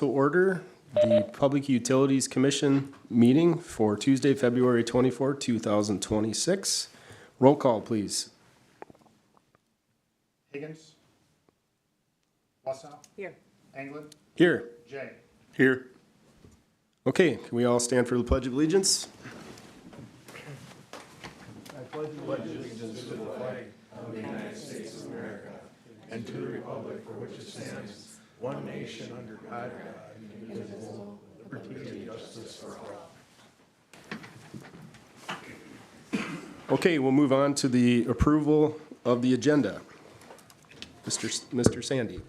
to order the Public Utilities Commission meeting for Tuesday, February 24, 2026. Roll call, please. Higgins. Wausau. Here. Anglin. Here. Jay. Here. Okay, can we all stand for the Pledge of Allegiance? And to the republic for which it stands, one nation under God, indivisible, liberty and justice for all. Okay, we'll move on to the approval of the agenda. Mr. Sandy.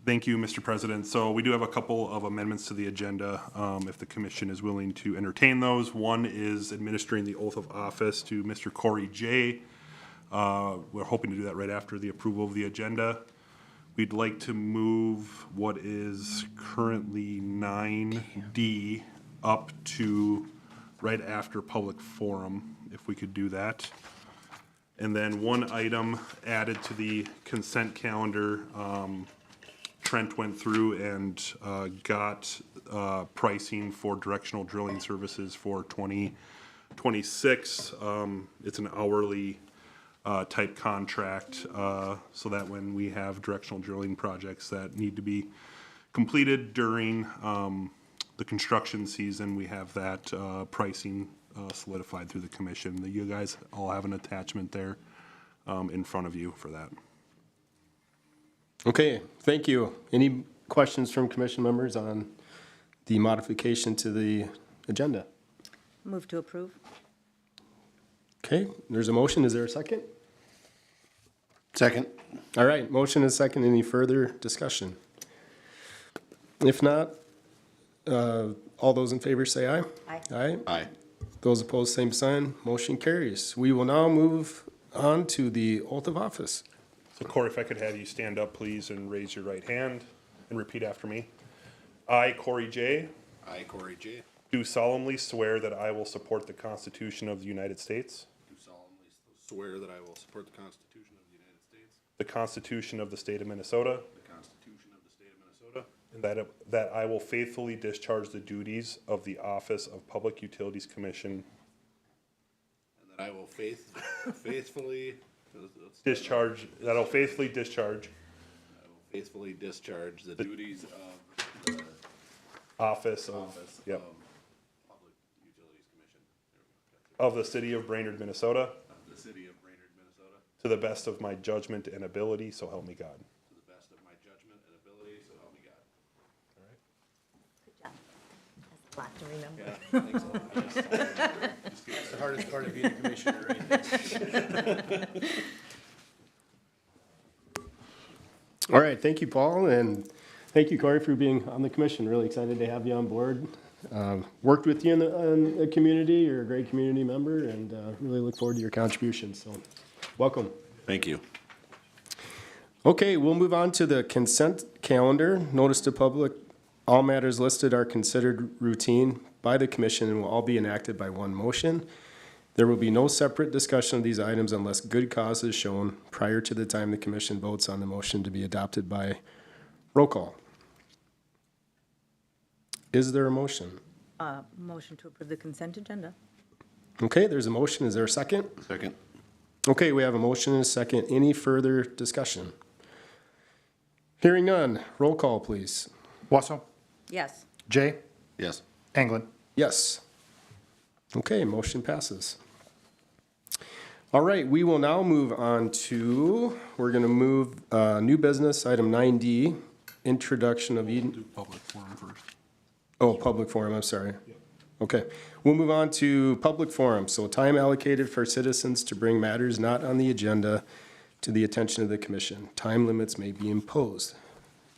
Thank you, Mr. President. So we do have a couple of amendments to the agenda, if the commission is willing to entertain those. One is administering the oath of office to Mr. Corey J. We're hoping to do that right after the approval of the agenda. We'd like to move what is currently 9D up to right after public forum, if we could do that. And then one item added to the consent calendar, Trent went through and got pricing for directional drilling services for 2026. It's an hourly type contract, so that when we have directional drilling projects that need to be completed during the construction season, we have that pricing solidified through the commission. You guys all have an attachment there in front of you for that. Okay, thank you. Any questions from commission members on the modification to the agenda? Move to approve. Okay, there's a motion. Is there a second? Second. All right, motion is second. Any further discussion? If not, all those in favor say aye. Aye. Aye. Aye. Those opposed, same sign. Motion carries. We will now move on to the oath of office. So Corey, if I could have you stand up, please, and raise your right hand and repeat after me. I, Corey J., I, Corey J., do solemnly swear that I will support the Constitution of the United States, do solemnly swear that I will support the Constitution of the United States, the Constitution of the State of Minnesota, the Constitution of the State of Minnesota, and that I will faithfully discharge the duties of the Office of Public Utilities Commission, and that I will faithfully discharge the duties of the Office of, Office yep, of Public Utilities Commission. of the City of Brainerd, Minnesota, Of the City of Brainerd, Minnesota, to the best of my judgment and ability, so help me God. to the best of my judgment and ability, so help me God. Good job. That's a lot to remember. Yeah, thanks a lot. That's the hardest part of being a commissioner, right? All right, thank you, Paul, and thank you, Corey, for being on the commission. Really excited to have you on board. Worked with you in the community. You're a great community member, and really look forward to your contributions. So, welcome. Thank you. Okay, we'll move on to the consent calendar. Notice to public, all matters listed are considered routine by the commission and will all be enacted by one motion. There will be no separate discussion of these items unless good cause is shown prior to the time the commission votes on the motion to be adopted by roll call. Is there a motion? Motion to approve the consent agenda. Okay, there's a motion. Is there a second? Second. Okay, we have a motion and a second. Any further discussion? Hearing none. Roll call, please. Wausau. Yes. Jay. Yes. Anglin. Yes. Okay, motion passes. All right, we will now move on to, we're going to move new business, item 9D, introduction of Eden. Do public forum first. Oh, public forum, I'm sorry. Okay, we'll move on to public forum. So time allocated for citizens to bring matters not on the agenda to the attention of the commission. Time limits may be imposed.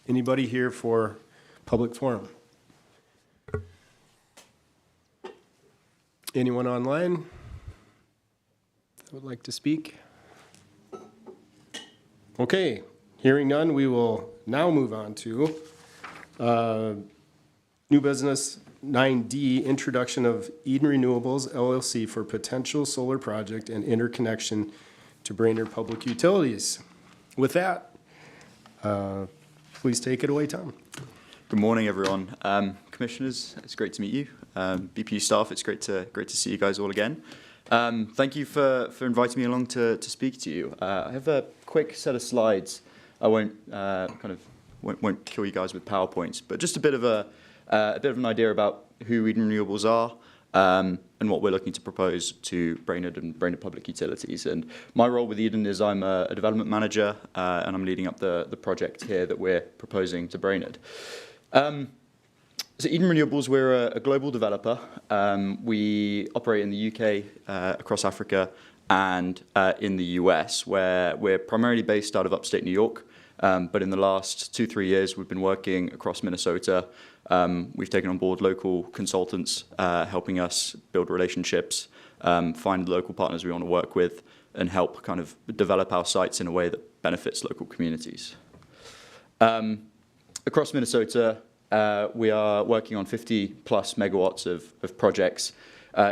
Anybody here for public forum? Anyone online that would like to speak? Okay, hearing none, we will now move on to new business 9D, introduction of Eden Renewables LLC for potential solar project and interconnection to Brainerd Public Utilities. With that, please take it away, Tom. Good morning, everyone. Commissioners, it's great to meet you. BPU staff, it's great to see you guys all again. Thank you for inviting me along to speak to you. I have a quick set of slides. I won't won't kill you guys with PowerPoints, but just a bit of an idea about who Eden Renewables are. And what we're looking to propose to Brainerd and Brainerd Public Utilities. And my role with Eden is I'm a development manager, and I'm leading up the project here that we're proposing to Brainerd. So Eden Renewables, we're a global developer. We operate in the UK, across Africa, and in the US, where we're primarily based out of upstate New York. But in the last 2-3 years, we've been working across Minnesota. We've taken on board local consultants, helping us build relationships, find local partners we want to work with, and help kind of develop our sites in a way that benefits local communities. Across Minnesota, we are working on 50 plus megawatts of projects,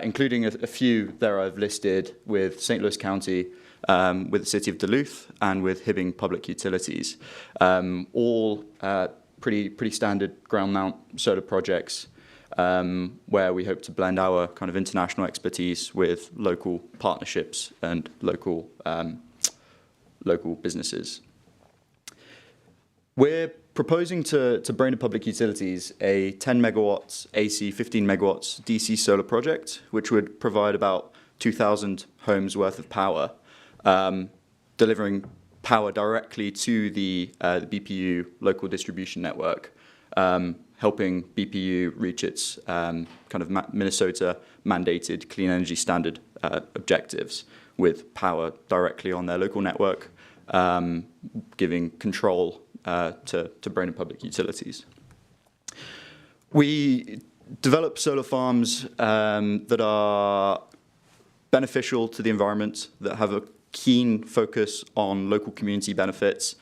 including a few there I've listed with St. Louis County, with the city of Duluth, and with Hibbing Public Utilities. All pretty standard ground mount solar projects, where we hope to blend our kind of international expertise with local partnerships and local businesses. We're proposing to Brainerd Public Utilities a 10 megawatts AC, 15 megawatts DC solar project, which would provide about 2,000 homes worth of power, delivering power directly to the BPU local distribution network, helping BPU reach its kind of Minnesota mandated clean energy standard objectives with power directly on their local network, giving control to Brainerd Public Utilities. We develop solar farms that are beneficial to the environment, that have a keen focus on local community benefits.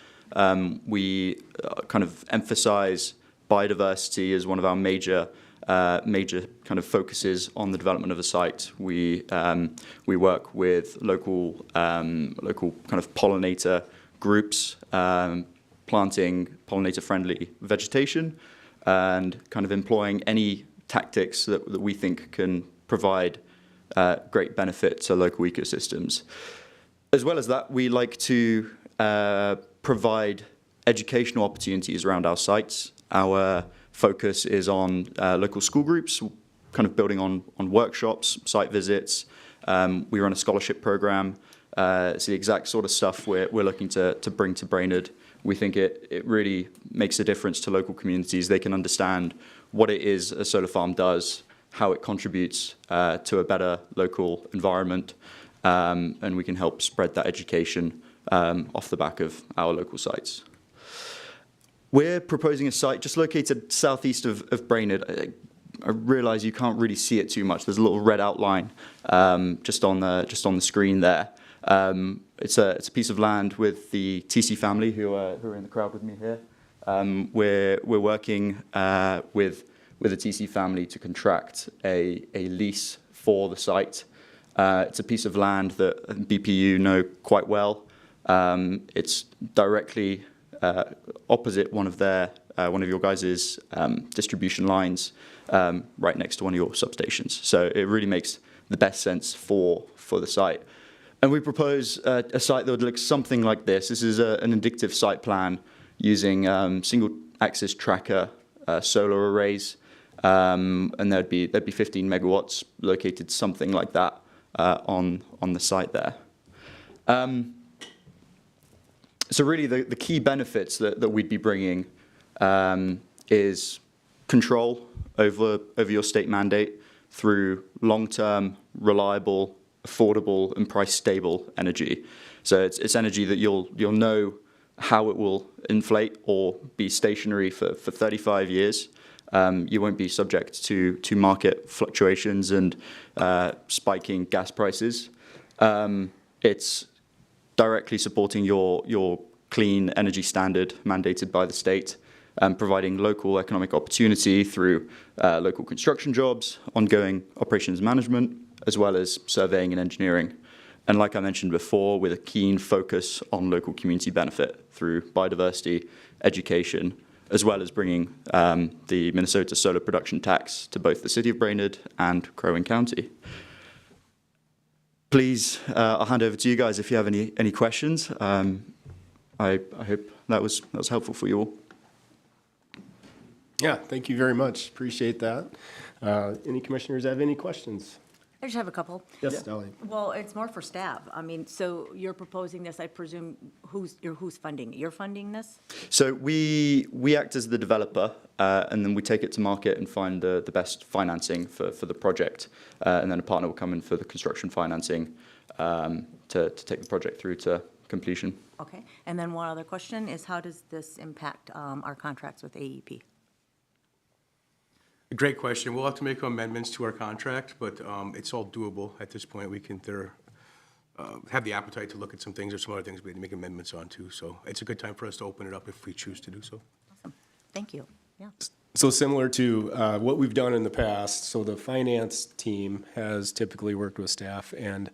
We kind of emphasize biodiversity as one of our major kind of focuses on the development of a site. We work with local kind of pollinator groups, planting pollinator-friendly vegetation, and kind of employing any tactics that we think can provide great benefit to local ecosystems. As well as that, we like to provide educational opportunities around our sites. Our focus is on local school groups, kind of building on workshops, site visits. We run a scholarship program. It's the exact sort of stuff we're looking to bring to Brainerd. We think it really makes a difference to local communities. They can understand what it is a solar farm does, how it contributes to a better local environment, and we can help spread that education off the back of our local sites. We're proposing a site just located southeast of Brainerd. I realize you can't really see it too much. There's a little red outline just on the screen there. It's a piece of land with the TC family who are in the crowd with me here. We're working with the TC family to contract a lease for the site. It's a piece of land that BPU know quite well. It's directly opposite one of your guys' distribution lines, right next to one of your substations. So it really makes the best sense for the site. And we propose a site that would look something like this. This is an indicative site plan using single-axis tracker solar arrays, and there'd be 15 megawatts located something like that on the site there. So really, the key benefits that we'd be bringing is control over your state mandate through long-term, reliable, affordable, and price-stable energy. So it's energy that you'll know how it will inflate or be stationary for 35 years. You won't be subject to market fluctuations and spiking gas prices. It's directly supporting your clean energy standard mandated by the state, providing local economic opportunity through local construction jobs, ongoing operations management, as well as surveying and engineering. And like I mentioned before, with a keen focus on local community benefit through biodiversity, education, as well as bringing the Minnesota solar production tax to both the city of Brainerd and Crow Wing County. Please, I'll hand over to you guys if you have any questions. I hope that was helpful for you all. Yeah, thank you very much. Appreciate that. Any commissioners have any questions? I just have a couple. Yes, Dolly. Well, it's more for staff. I mean, so you're proposing this, I presume, who's funding it? You're funding this? So we act as the developer, and then we take it to market and find the best financing for the project. And then a partner will come in for the construction financing to take the project through to completion. Okay. And then one other question is, how does this impact our contracts with AEP? Great question. We'll have to make amendments to our contract, but it's all doable at this point. We can have the appetite to look at some things or some other things we had to make amendments on too. So it's a good time for us to open it up if we choose to do so. Awesome. Thank you. Yeah. So similar to what we've done in the past, so the finance team has typically worked with staff and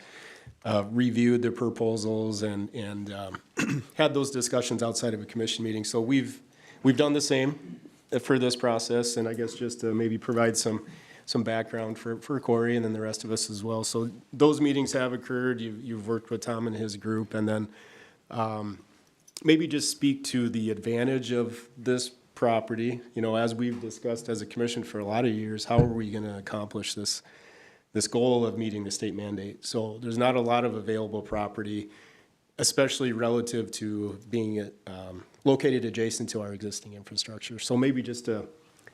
reviewed the proposals and had those discussions outside of a commission meeting. So we've done the same for this process, and I guess just to maybe provide some background for Corey and then the rest of us as well. So those meetings have occurred. You've worked with Tom and his group, and then maybe just speak to the advantage of this property. You know, as we've discussed as a commission for a lot of years, how are we going to accomplish this goal of meeting the state mandate? So there's not a lot of available property, especially relative to being located adjacent to our existing infrastructure. So maybe just to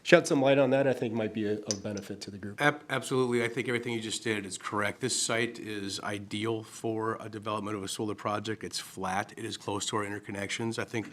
shed some light on that, I think might be a benefit to the group. Absolutely. I think everything you just stated is correct. This site is ideal for a development of a solar project. It's flat. It is close to our interconnections. I think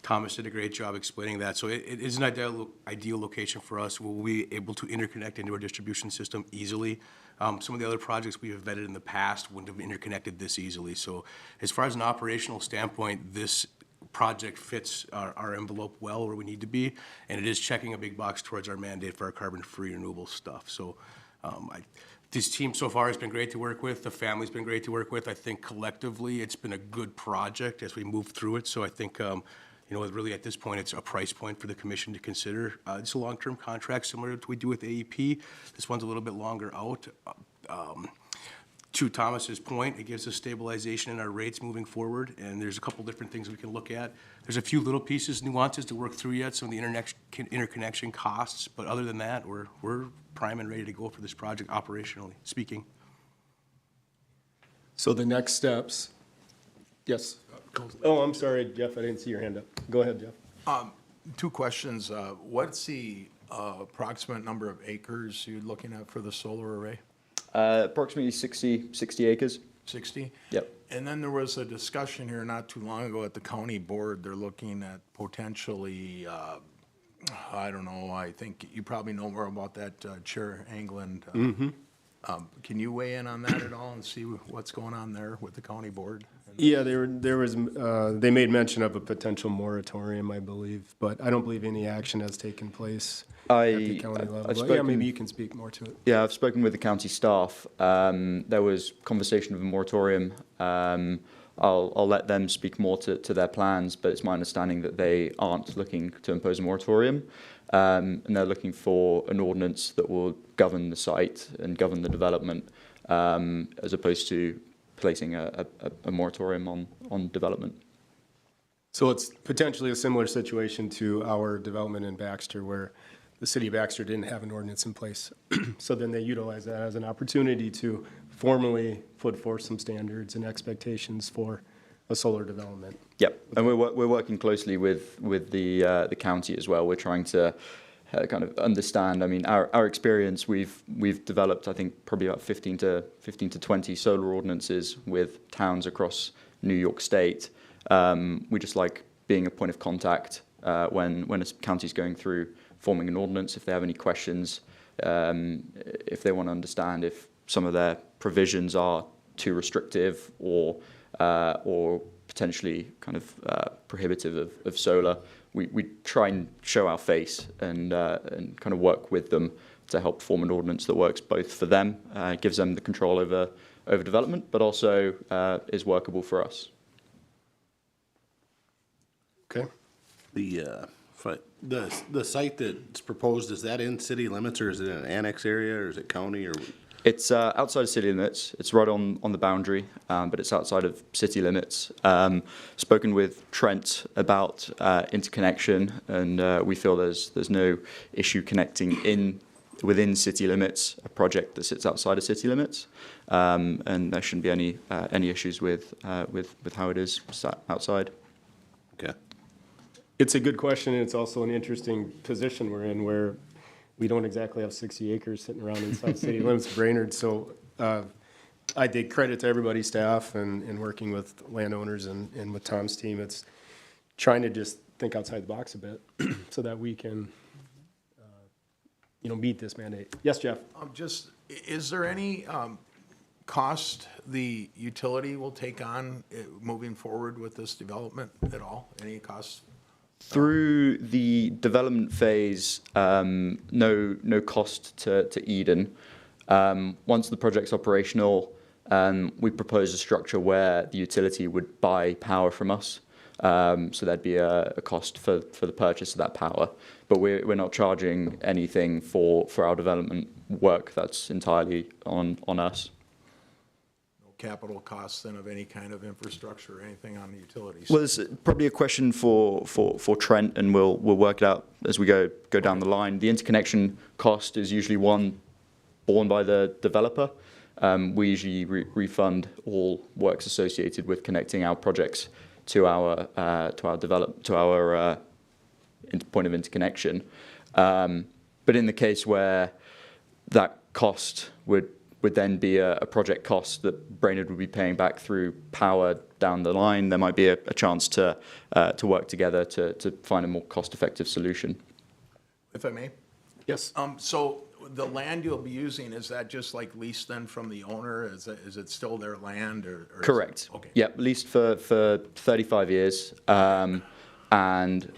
Thomas did a great job explaining that. So it is an ideal location for us. We'll be able to interconnect into our distribution system easily. Some of the other projects we have vetted in the past wouldn't have interconnected this easily. So as far as an operational standpoint, this project fits our envelope well where we need to be, and it is checking a big box towards our mandate for our carbon-free renewable stuff. So this team so far has been great to work with. The family's been great to work with. I think collectively it's been a good project as we move through it. So I think you know, really at this point, it's a price point for the commission to consider. It's a long-term contract similar to what we do with AEP. This one's a little bit longer out. To Thomas's point, it gives us stabilization in our rates moving forward, and there's a couple different things we can look at. There's a few little pieces, nuances to work through yet, some of the interconnection costs, but other than that, we're prime and ready to go for this project operationally speaking. So the next steps, yes. Oh, I'm sorry, Jeff, I didn't see your hand up. Go ahead, Jeff. Two questions. What's the approximate number of acres you're looking at for the solar array? Approximately 60 acres. 60? Yep. And then there was a discussion here not too long ago at the county board. They're looking at potentially, I don't know, I think you probably know more about that, Chair England. Can you weigh in on that at all and see what's going on there with the county board? Yeah, they made mention of a potential moratorium, I believe, but I don't believe any action has taken place at the county level. But yeah, maybe you can speak more to it. Yeah, I've spoken with the county staff. There was conversation of a moratorium. I'll let them speak more to their plans, but it's my understanding that they aren't looking to impose a moratorium, and they're looking for an ordinance that will govern the site and govern the development, as opposed to placing a moratorium on development. So it's potentially a similar situation to our development in Baxter, where the city of Baxter didn't have an ordinance in place. So then they utilize that as an opportunity to formally put forth some standards and expectations for a solar development. Yep, and we're working closely with the county as well. We're trying to kind of understand. I mean, our experience, we've developed, I think, probably about 15 to 20 solar ordinances with towns across New York State. We just like being a point of contact when a county's going through forming an ordinance. If they have any questions, if they want to understand if some of their provisions are too restrictive or potentially kind of prohibitive of solar, we try and show our face and kind of work with them to help form an ordinance that works both for them, gives them the control over development, but also is workable for us. Okay. The The site that's proposed, is that in city limits, or is it in an annex area, or is it county, or? It's outside of city limits. It's right on the boundary, but it's outside of city limits. Spoken with Trent about interconnection, and we feel there's no issue connecting within city limits a project that sits outside of city limits, and there shouldn't be any issues with how it is sat outside. Okay. It's a good question, and it's also an interesting position we're in where we don't exactly have 60 acres sitting around inside city limits of Brainerd. So I take credit to everybody's staff and working with landowners and with Tom's team. It's trying to just think outside the box a bit so that we can, meet this mandate. Yes, Jeff? Is there any cost the utility will take on moving forward with this development at all? Any costs? Through the development phase, no cost to Eden. Once the project's operational, we propose a structure where the utility would buy power from us. So there'd be a cost for the purchase of that power. But we're not charging anything for our development work. That's entirely on us. Capital costs then of any kind of infrastructure or anything on the utilities? Well, it's probably a question for Trent, and we'll work it out as we go down the line. The interconnection cost is usually one borne by the developer. We usually refund all works associated with connecting our projects to our point of interconnection. But in the case where that cost would then be a project cost that Brainerd would be paying back through power down the line, there might be a chance to work together to find a more cost-effective solution. If I may? Yes. So the land you'll be using, is that just like leased then from the owner? Is it still their land or? Correct. Okay. Yep, leased for 35 years. And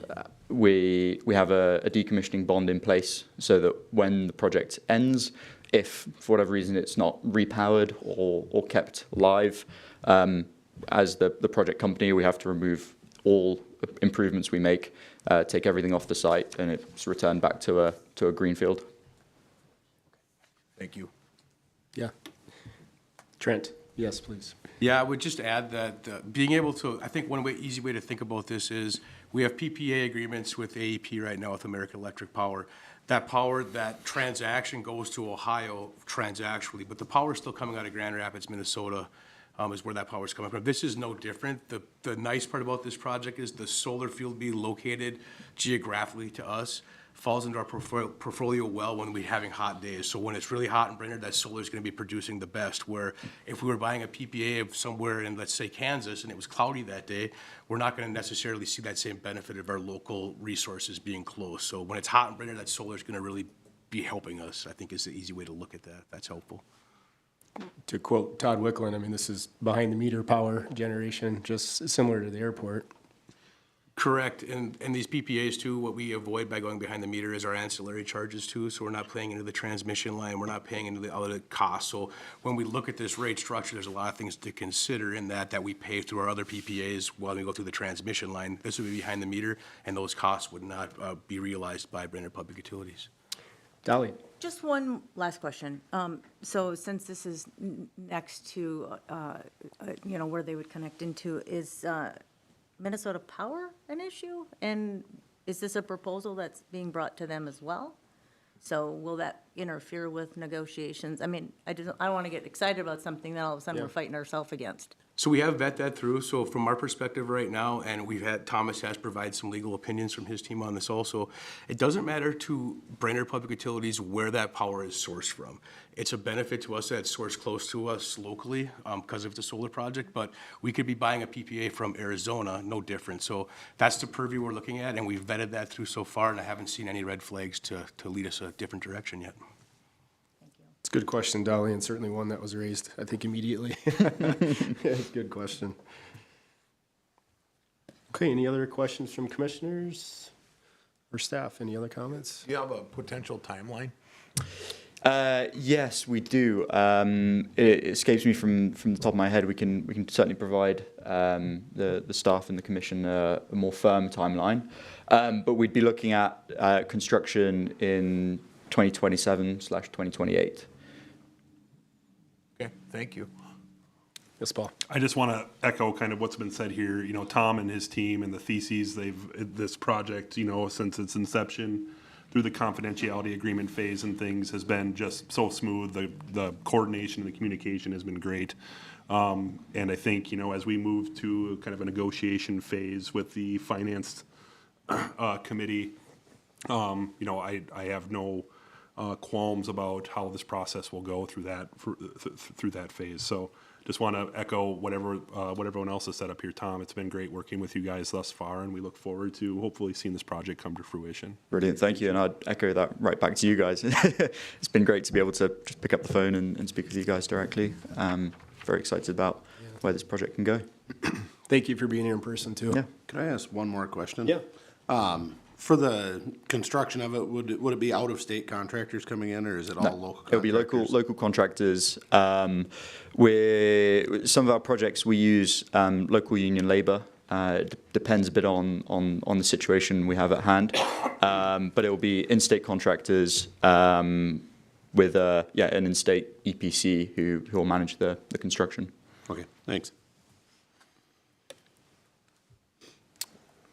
we have a decommissioning bond in place so that when the project ends, if for whatever reason it's not repowered or kept live, as the project company, we have to remove all improvements we make, take everything off the site, and it's returned back to a greenfield. Thank you. Yeah. Trent? Yes, please. Yeah, I would just add that being able to, I think one easy way to think about this is we have PPA agreements with AEP right now with American Electric Power. That transaction goes to Ohio transactionally, but the power is still coming out of Grand Rapids, Minnesota, is where that power is coming from. This is no different. The nice part about this project is the solar field being located geographically to us falls into our portfolio well when we're having hot days. So when it's really hot in Brainerd, that solar is going to be producing the best. Where if we were buying a PPA of somewhere in, let's say, Kansas, and it was cloudy that day, we're not going to necessarily see that same benefit of our local resources being close. So when it's hot in Brainerd, that solar is going to really be helping us, I think is the easy way to look at that. That's helpful. To quote Todd Wicklund, I mean, this is behind the meter power generation, just similar to the airport. Correct, and these PPAs too, what we avoid by going behind the meter is our ancillary charges too, so we're not paying into the transmission line, we're not paying into the other costs. So when we look at this rate structure, there's a lot of things to consider in that we pay through our other PPAs while we go through the transmission line. This would be behind the meter, and those costs would not be realized by Brainerd Public Utilities. Dolly? Just one last question. So since this is next to, where they would connect into, is Minnesota Power an issue? And is this a proposal that's being brought to them as well? So will that interfere with negotiations? I mean, I don't want to get excited about something that all of a sudden we're fighting ourselves against. So we have vet that through. So from our perspective right now, and Thomas has provided some legal opinions from his team on this also, it doesn't matter to Brainerd Public Utilities where that power is sourced from. It's a benefit to us that it's sourced close to us locally because of the solar project, but we could be buying a PPA from Arizona, no different. So that's the purview we're looking at, and we've vetted that through so far, and I haven't seen any red flags to lead us a different direction yet. It's a good question, Dolly, and certainly one that was raised, I think, immediately. Good question. Okay, any other questions from commissioners or staff? Any other comments? Do you have a potential timeline? Yes, we do. It escapes me from the top of my head. We can certainly provide the staff and the commission a more firm timeline, but we'd be looking at construction in 2027/2028. Okay, thank you. Yes, Paul? I just want to echo kind of what's been said here. You know, Tom and his team and the theses, this project, you know, since its inception through the confidentiality agreement phase and things has been just so smooth. The coordination and the communication has been great. And I think, you know, as we move to kind of a negotiation phase with the finance committee, you know, I have no qualms about how this process will go through that phase. So just want to echo what everyone else has said up here. Tom, it's been great working with you guys thus far, and we look forward to hopefully seeing this project come to fruition. Brilliant, thank you, and I'd echo that right back to you guys. It's been great to be able to just pick up the phone and speak with you guys directly. Very excited about where this project can go. Thank you for being here in person, too. Yeah. Can I ask one more question? Yeah. For the construction of it, would it be out-of-state contractors coming in, or is it all local contractors? It'll be local contractors. Some of our projects we use local union labour. It depends a bit on the situation we have at hand, but it will be in-state contractors with an in-state EPC who will manage the construction. Okay, thanks.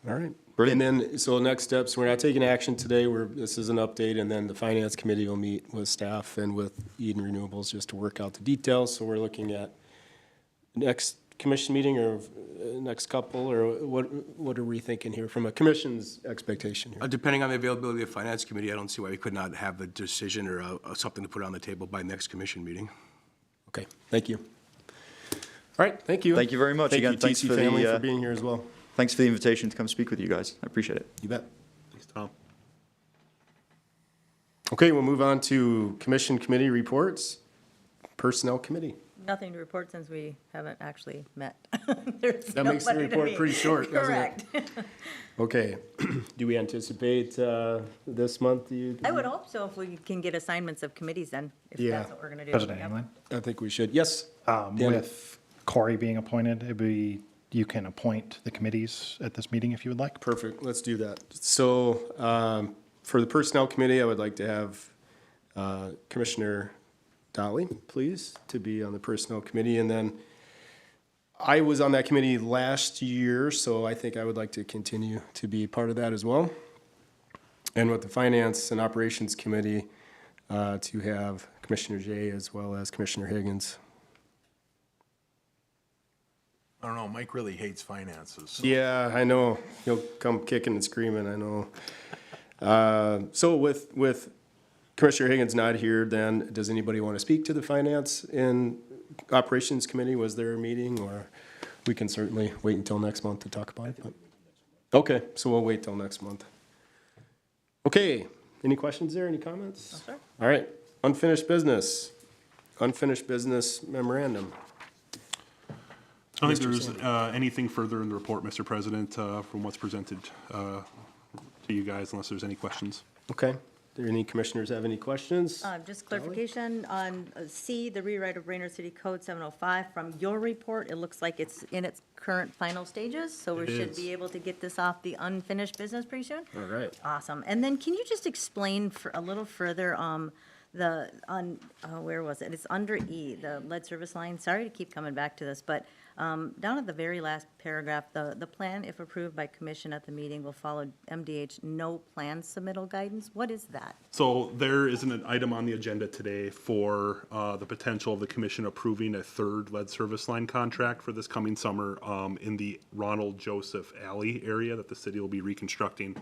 All right. Brilliant. And then, so next steps, we're not taking action today. This is an update, and then the finance committee will meet with staff and with Eden Renewables just to work out the details. So we're looking at next commission meeting or next couple, or what are we thinking here from a commission's expectation here? Depending on the availability of the finance committee, I don't see why we could not have a decision or something to put on the table by next commission meeting. Okay, thank you. All right, thank you. Thank you very much. Thank Again, you, thanks TC for the, family, for being here as well. Thanks for the invitation to come speak with you guys. I appreciate it. You bet. Thanks, Tom. Okay, we'll move on to commission committee reports. Personnel committee. Nothing to report since we haven't actually met. There's That makes the nobody to report meet. pretty short, doesn't it? Correct. Okay, do we anticipate this month? I would hope so if we can get assignments of committees then, if Yeah. that's what we're gonna do. President Yep. England. I think we should. Yes. Dan. With Corey being appointed, you can appoint the committees at this meeting if you would like. Perfect, let's do that. So, for the Personnel Committee, I would like to have Commissioner Dolly, please, to be on the Personnel Committee. And then I was on that committee last year, so I think I would like to continue to be part of that as well. And with the Finance and Operations Committee, to have Commissioner Jay as well as Commissioner Higgins. I don't know, Mike really hates finances. So Yeah, I know. He'll come kicking and screaming, I know. So with Commissioner Higgins not here, then does anybody want to speak to the Finance and Operations Committee? Was there a meeting, or we can certainly wait until next month to talk about it? Okay, so we'll wait till next month. Okay, any questions there, any comments? No, sir. All right, unfinished business memorandum. I don't think there's anything further in the report, Mr. President, from what's presented to you guys, unless there's any questions. Okay, do any commissioners have any questions? Just clarification on C, the rewrite of Brainerd City Code 705. From your report, it looks like it's in its current final stages, so we It should is. be able to get this off the unfinished business pretty soon? All right. Awesome. And then can you just explain for a little further, where was it? It's under E, the lead service line. Sorry to keep coming back to this, but down at the very last paragraph, the plan, if approved by commission at the meeting, will follow MDH no plan submittal guidance. What is that? So there isn't an item on the agenda today for the potential of the commission approving a third lead service line contract for this coming summer in the Ronald Joseph Alley area that the city will be reconstructing.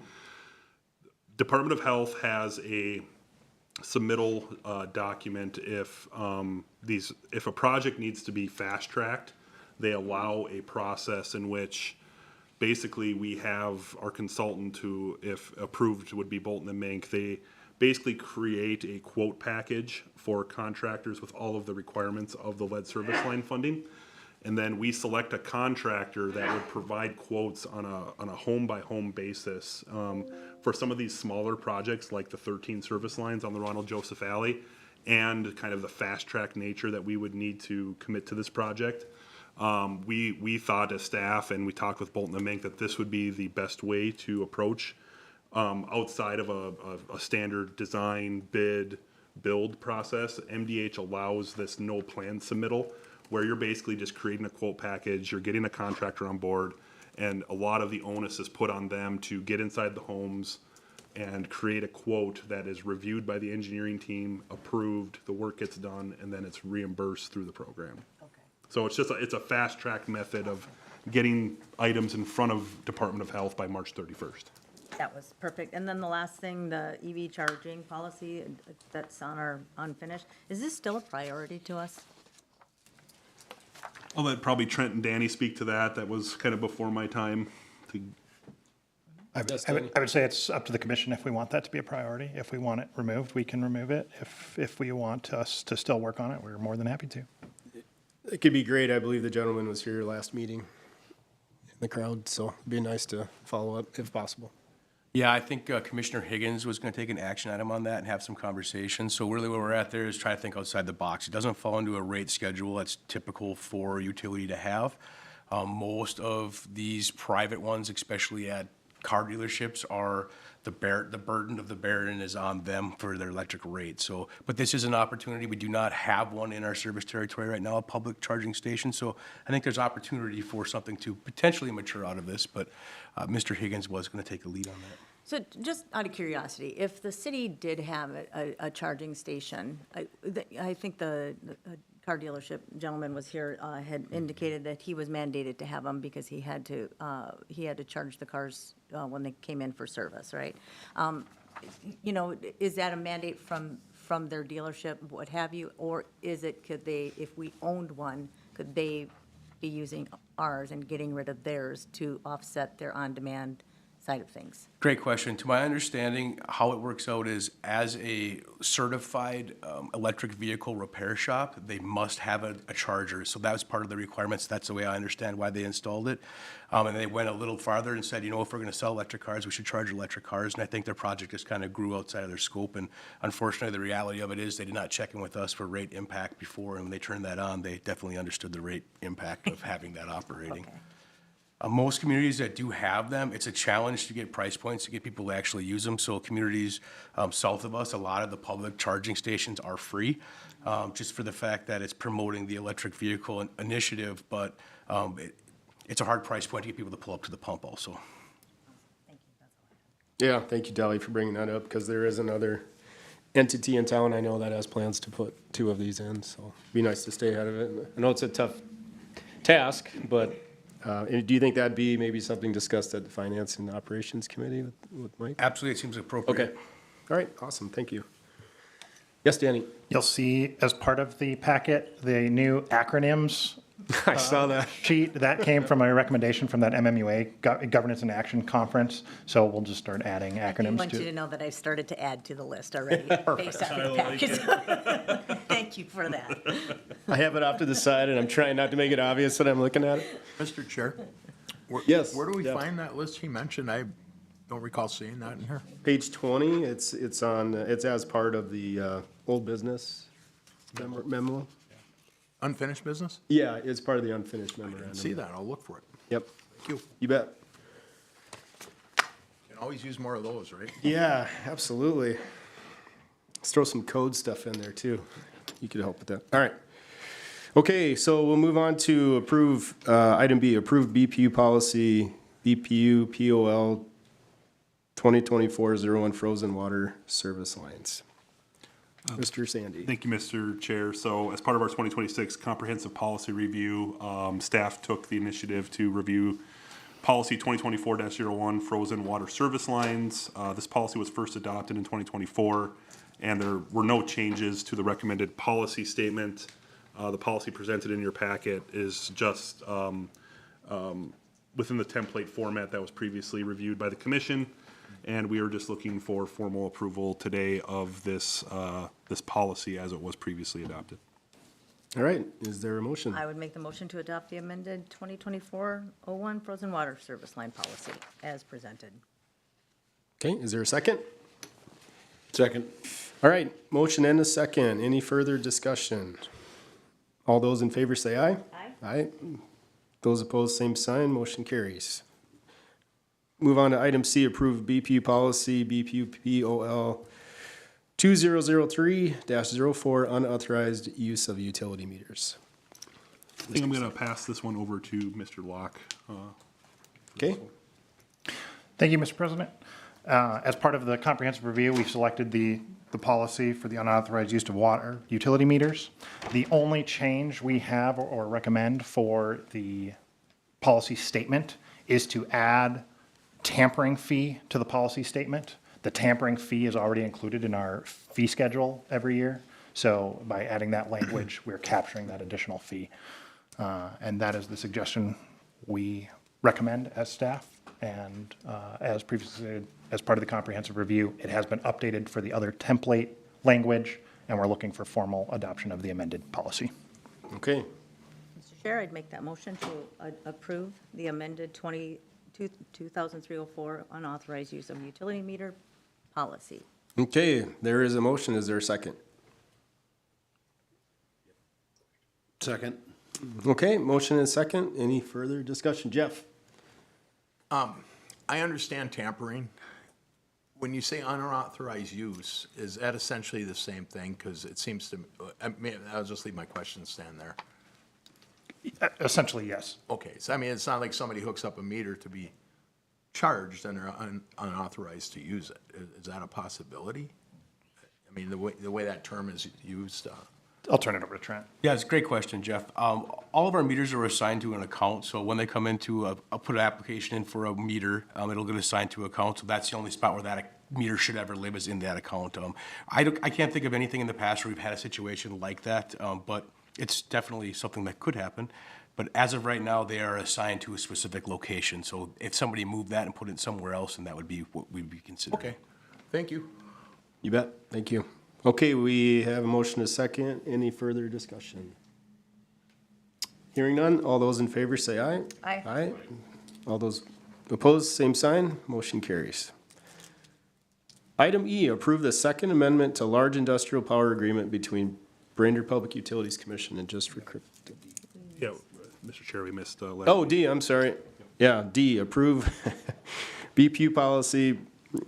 Department of Health has a submittal document if a project needs to be fast-tracked. They allow a process in which basically we have our consultant who, if approved, would be Bolton and Mink. They basically create a quote package for contractors with all of the requirements of the lead service line funding. And then we select a contractor that would provide quotes on a home-by-home basis for some of these smaller projects, like the 13 service lines on the Ronald Joseph Alley. and kind of the fast-track nature that we would need to commit to this project. We thought as staff, and we talked with Bolton and Mink, that this would be the best way to approach outside of a standard design, bid, build process. MDH allows this no plan submittal, where you're basically just creating a quote package, you're getting a contractor on board, and a lot of the onus is put on them to get inside the homes and create a quote that is reviewed by the engineering team, approved, the work gets done, and then it's reimbursed through the program. Okay. So it's a fast track method of getting items in front of Department of Health by March 31st. That was perfect. And then the last thing, the EV charging policy, that's on our unfinished. Is this still a priority to us? I'll let probably Trent and Danny speak to that. That was kind of before my time. I would say it's up to the commission if we want that to be a priority. If we want it removed, we can remove it. If we want us to still work on it, we're more than happy to. It could be great. I believe the gentleman was here last meeting in the crowd, so it'd be nice to follow up if possible. Yeah, I think Commissioner Higgins was going to take an action item on that and have some conversations. So really where we're at there is try to think outside the box. It doesn't fall into a rate schedule that's typical for a utility to have. Most of these private ones, especially at car dealerships, are the burden of the burden is on them for their electric rate. So, but this is an opportunity. We do not have one in our service territory right now, a public charging station. So I think there's opportunity for something to potentially mature out of this, but Mr. Higgins was going to take the lead on that. So just out of curiosity, if the city did have a charging station, I think the car dealership gentleman was here, had indicated that he was mandated to have them because he had to charge the cars when they came in for service, right? You know, is that a mandate from their dealership, what have you? Or is it, could they, if we owned one, could they be using ours and getting rid of theirs to offset their on-demand side of things? Great question. To my understanding, how it works out is as a certified electric vehicle repair shop, they must have a charger. So that was part of the requirements. That's the way I understand why they installed it. And they went a little farther and said, you know, if we're going to sell electric cars, we should charge electric cars. And I think their project just kind of grew outside of their scope. And unfortunately, the reality of it is they did not check in with us for rate impact before. And when they turned that on, they definitely understood the rate impact of having that operating. Okay. Most communities that do have them, it's a challenge to get price points, to get people to actually use them. So communities south of us, a lot of the public charging stations are free, just for the fact that it's promoting the electric vehicle initiative, but it's a hard price point to get people to pull up to the pump also. Thank you, that's all I have. Yeah, thank you, Dolly, for bringing that up, because there is another entity in town I know that has plans to put 2 of these in, so it'd be nice to stay ahead of it. I know it's a tough task, but do you think that'd be maybe something discussed at the Finance and Operations Committee with Mike? Absolutely, it seems appropriate. Okay. All right, awesome, thank you. Yes, Danny? You'll see as part of the packet, the new acronyms I saw that. sheet. That came from a recommendation from that MMUA Governance and Action Conference. So we'll just start adding I acronyms want you to to it. know that I've started to add to the list already based on the package. Thank you for that. I have it off to the side, and I'm trying not to make it obvious that I'm looking at it. Mr. Chair? Yes, Where do we yeah. find that list he mentioned? I don't recall seeing that in here. Page 20, it's as part of the old business memo. Unfinished business? Yeah, it's part of the unfinished memorandum. See that, I'll look for it. Yep, Thank you. you bet. Can always use more of those, right? Yeah, absolutely. Let's throw some code stuff in there too. You could help with that. All right. Okay, so we'll move on to approve, item B, approve BPU policy, BPU POL 2024-01 frozen water service lines. Mr. Sandy. Thank you, Mr. Chair. So as part of our 2026 comprehensive policy review, staff took the initiative to review policy 2024-01 frozen water service lines. This policy was first adopted in 2024, and there were no changes to the recommended policy statement. The policy presented in your packet is just within the template format that was previously reviewed by the commission. And we are just looking for formal approval today of this, this policy as it was previously adopted. All right, is there a motion? I would make the motion to adopt the amended 2024-01 frozen water service line policy as presented. Okay, is there a second? Second. All right, motion and a second. Any further discussion? All those in favor say aye. Aye. Aye. Those opposed, same sign. Motion carries. Move on to item C, approve BPU policy, BPU-POL 2003-04, unauthorized use of utility meters. I think I'm gonna pass this one over to Mr. Locke. Okay, Thank you, Mr. President. As part of the comprehensive review, we've selected the policy for the unauthorized use of water utility meters. The only change we have or recommend for the policy statement is to add tampering fee to the policy statement. The tampering fee is already included in our fee schedule every year. So by adding that language, we're capturing that additional fee. And that is the suggestion we recommend as staff. And as previously, stated, as part of the comprehensive review, it has been updated for the other template language, and we're looking for formal adoption of the amended policy. okay. Mr. Chair, I'd make that motion to approve the amended 2003-04 unauthorized use of utility meter policy. Okay, there is a motion. Is there a second? Second. Okay, motion and second. Any further discussion? Jeff? I understand tampering. When you say unauthorized use, is that essentially the same thing? Because it seems to, I'll just leave my question stand there. Essentially, yes. Okay, so I mean, it's not like somebody hooks up a meter to be charged and they're unauthorized to use it. Is that a possibility? I mean, the way that term is used, I'll turn it over to Trent. Yeah, it's a great question, Jeff. All of our meters are assigned to an account, so when they come into I'll put an application in for a meter, it'll get assigned to an account, so that's the only spot where that meter should ever live is in that account. I can't think of anything in the past where we've had a situation like that, but it's definitely something that could happen. But as of right now, they are assigned to a specific location, so if somebody moved that and put it somewhere else, then that would be what we'd be considering. okay, thank you. You bet. Thank you. Okay, we have a motion to second. Any further discussion? Hearing none, all those in favor say aye. Aye. Aye. All those opposed, same sign. Motion carries. Item E, approve the second amendment to large industrial power agreement between Brainerd Public Utilities Commission and Just for Crypto. Yeah, Mr. Chair, we missed, last. Oh, D, I'm sorry. Yeah, D, approve BPU policy,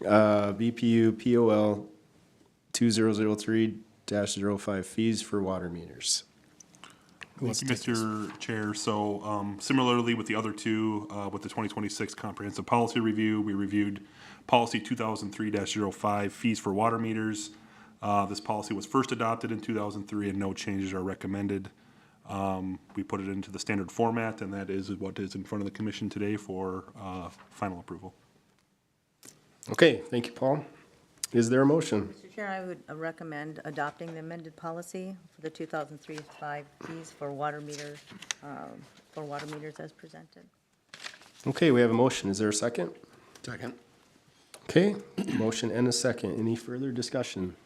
BPU POL 2003-05 fees for water meters. Thank you, Mr. Chair. So similarly with the other two, with the 2026 Comprehensive Policy Review, we reviewed Policy 2003-05, fees for water meters. This policy was first adopted in 2003 and no changes are recommended. We put it into the standard format, and that is what is in front of the commission today for final approval. Okay, thank you, Paul. Is there a motion? Mr. Chair, I would recommend adopting the amended policy for the 2003-05 fees for water meters as presented. Okay, we have a motion. Is there a second? Second. Okay, motion and a second. Any further discussion?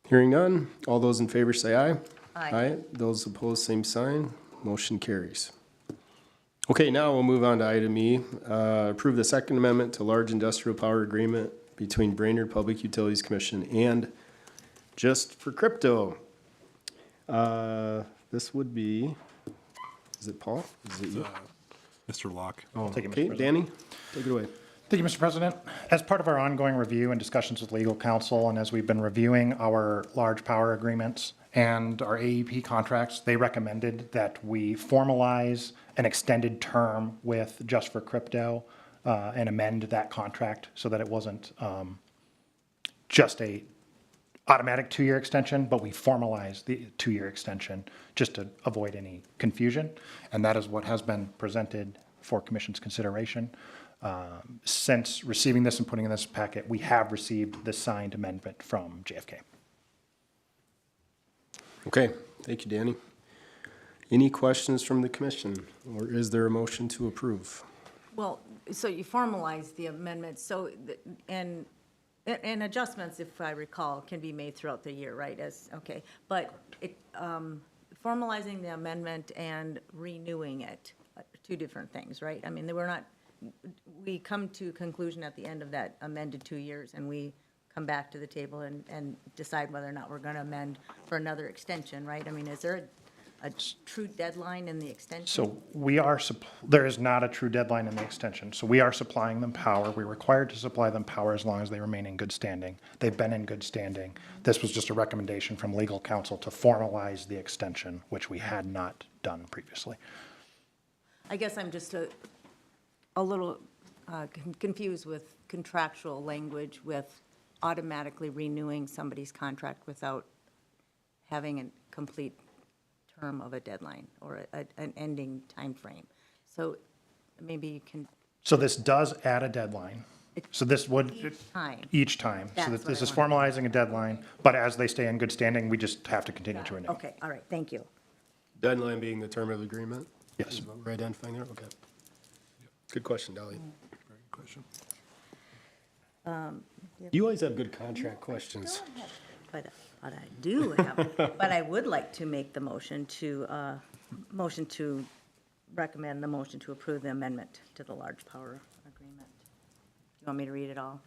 Hearing none, all those in favor say aye. Aye. Those opposed, same sign. Motion carries. Okay, now we'll move on to item E. Approve the second amendment to large industrial power agreement between Brainerd Public Utilities Commission and Just for Crypto. This would be, is it Paul? Is it you? Mr. Locke. Oh, Take it, Mr. okay, President. Danny, take it away. Thank you, Mr. President. As part of our ongoing review and discussions with legal counsel, and as we've been reviewing our large power agreements and our AEP contracts, they recommended that we formalize an extended term with Just for Crypto and amend that contract so that it wasn't just a automatic 2-year extension, but we formalized the 2-year extension just to avoid any confusion. And that is what has been presented for commission's consideration. Since receiving this and putting in this packet, we have received the signed amendment from JFK. Okay, thank you, Danny. Any questions from the commission, or is there a motion to approve? Well, so you formalize the amendments, so, and adjustments, if I recall, can be made throughout the year, right, okay. But formalizing the amendment and renewing it, two different things, right? I mean, we come to conclusion at the end of that amended 2 years, and we come back to the table and decide whether or not we're gonna amend for another extension, right? I mean, is there a true deadline in the extension? So we are, there is not a true deadline in the extension. So we are supplying them power. We're required to supply them power as long as they remain in good standing. They've been in good standing. This was just a recommendation from legal counsel to formalize the extension, which we had not done previously. I guess I'm just a little confused with contractual language with automatically renewing somebody's contract without having a complete term of a deadline or an ending time frame. So maybe you can, So this does add a deadline. So this would. time. Each time. So That's that what this I is wanted. formalizing a deadline, but as they stay in good standing, we just have to continue to renew. Okay, all right, thank you. Deadline being the term of agreement? Yes. Is what we're identifying there, okay. Good question, Dolly. Question. You always have good contract questions. But I do have, but I would like to make the motion to recommend the motion to approve the amendment to the large power agreement. Do you want me to read it all?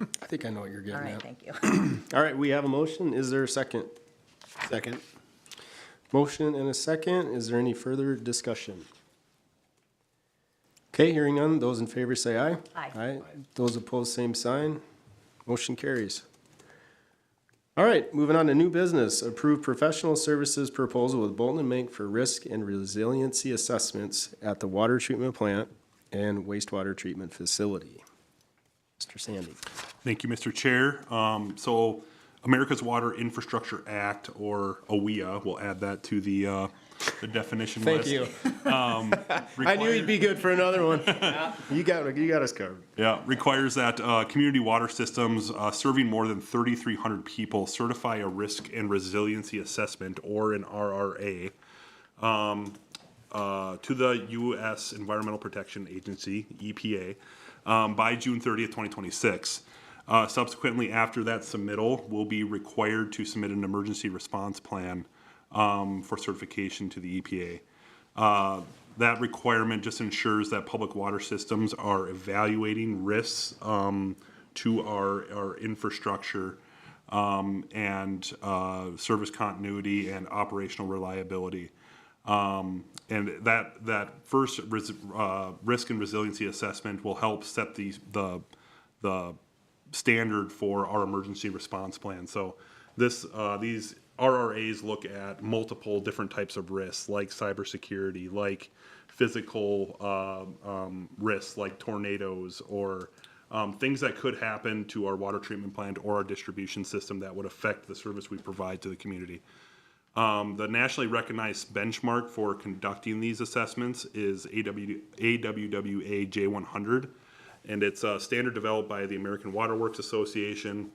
I think I know what you're All getting right, at. thank you. All right, we have a motion. Is there a second? Second. Motion and a second. Is there any further discussion? Okay, hearing none. Those in favor say aye. Aye. Aye. Those opposed, same sign. Motion carries. All right, moving on to new business. Approve professional services proposal with Bolton and Mink for risk and resiliency assessments at the water treatment plant and wastewater treatment facility. Mr. Sandy. Thank you, Mr. Chair. So America's Water Infrastructure Act, or AWIA, we'll add that to the definition list. I knew he'd be good for another one. You got us covered. Yeah, requires that community water systems serving more than 3,300 people certify a risk and resiliency assessment, or an RRA, to the U.S. Environmental Protection Agency, EPA, by June 30th, 2026. Subsequently, after that submittal, we'll be required to submit an emergency response plan for certification to the EPA. That requirement just ensures that public water systems are evaluating risks to our infrastructure and service continuity and operational reliability. And that first risk and resiliency assessment will help set the standard for our emergency response plan. So these RRAs look at multiple different types of risks, like cybersecurity, like physical risks, like tornadoes, or things that could happen to our water treatment plant or our distribution system that would affect the service we provide to the community. The nationally recognized benchmark for conducting these assessments is AWWA J100, and it's a standard developed by the American Water Works Association.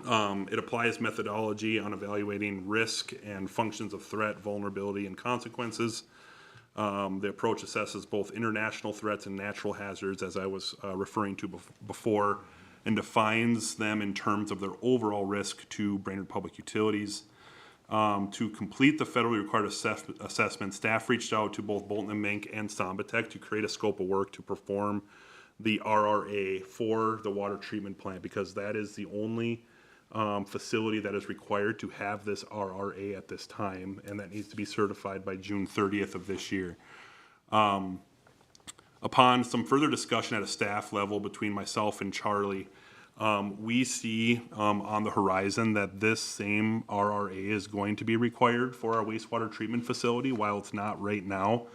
It applies methodology on evaluating risk and functions of threat, vulnerability, and consequences. The approach assesses both international threats and natural hazards, as I was referring to before, and defines them in terms of their overall risk to Brainerd Public Utilities. To complete the federally required assessment, staff reached out to both Bolton and Mink and Sambatech to create a scope of work to perform the RRA for the water treatment plant, because that is the only facility that is required to have this RRA at this time, and that needs to be certified by June 30th of this year. Upon some further discussion at a staff level between myself and Charlie, we see on the horizon that this same RRA is going to be required for our wastewater treatment facility. While it's not right now,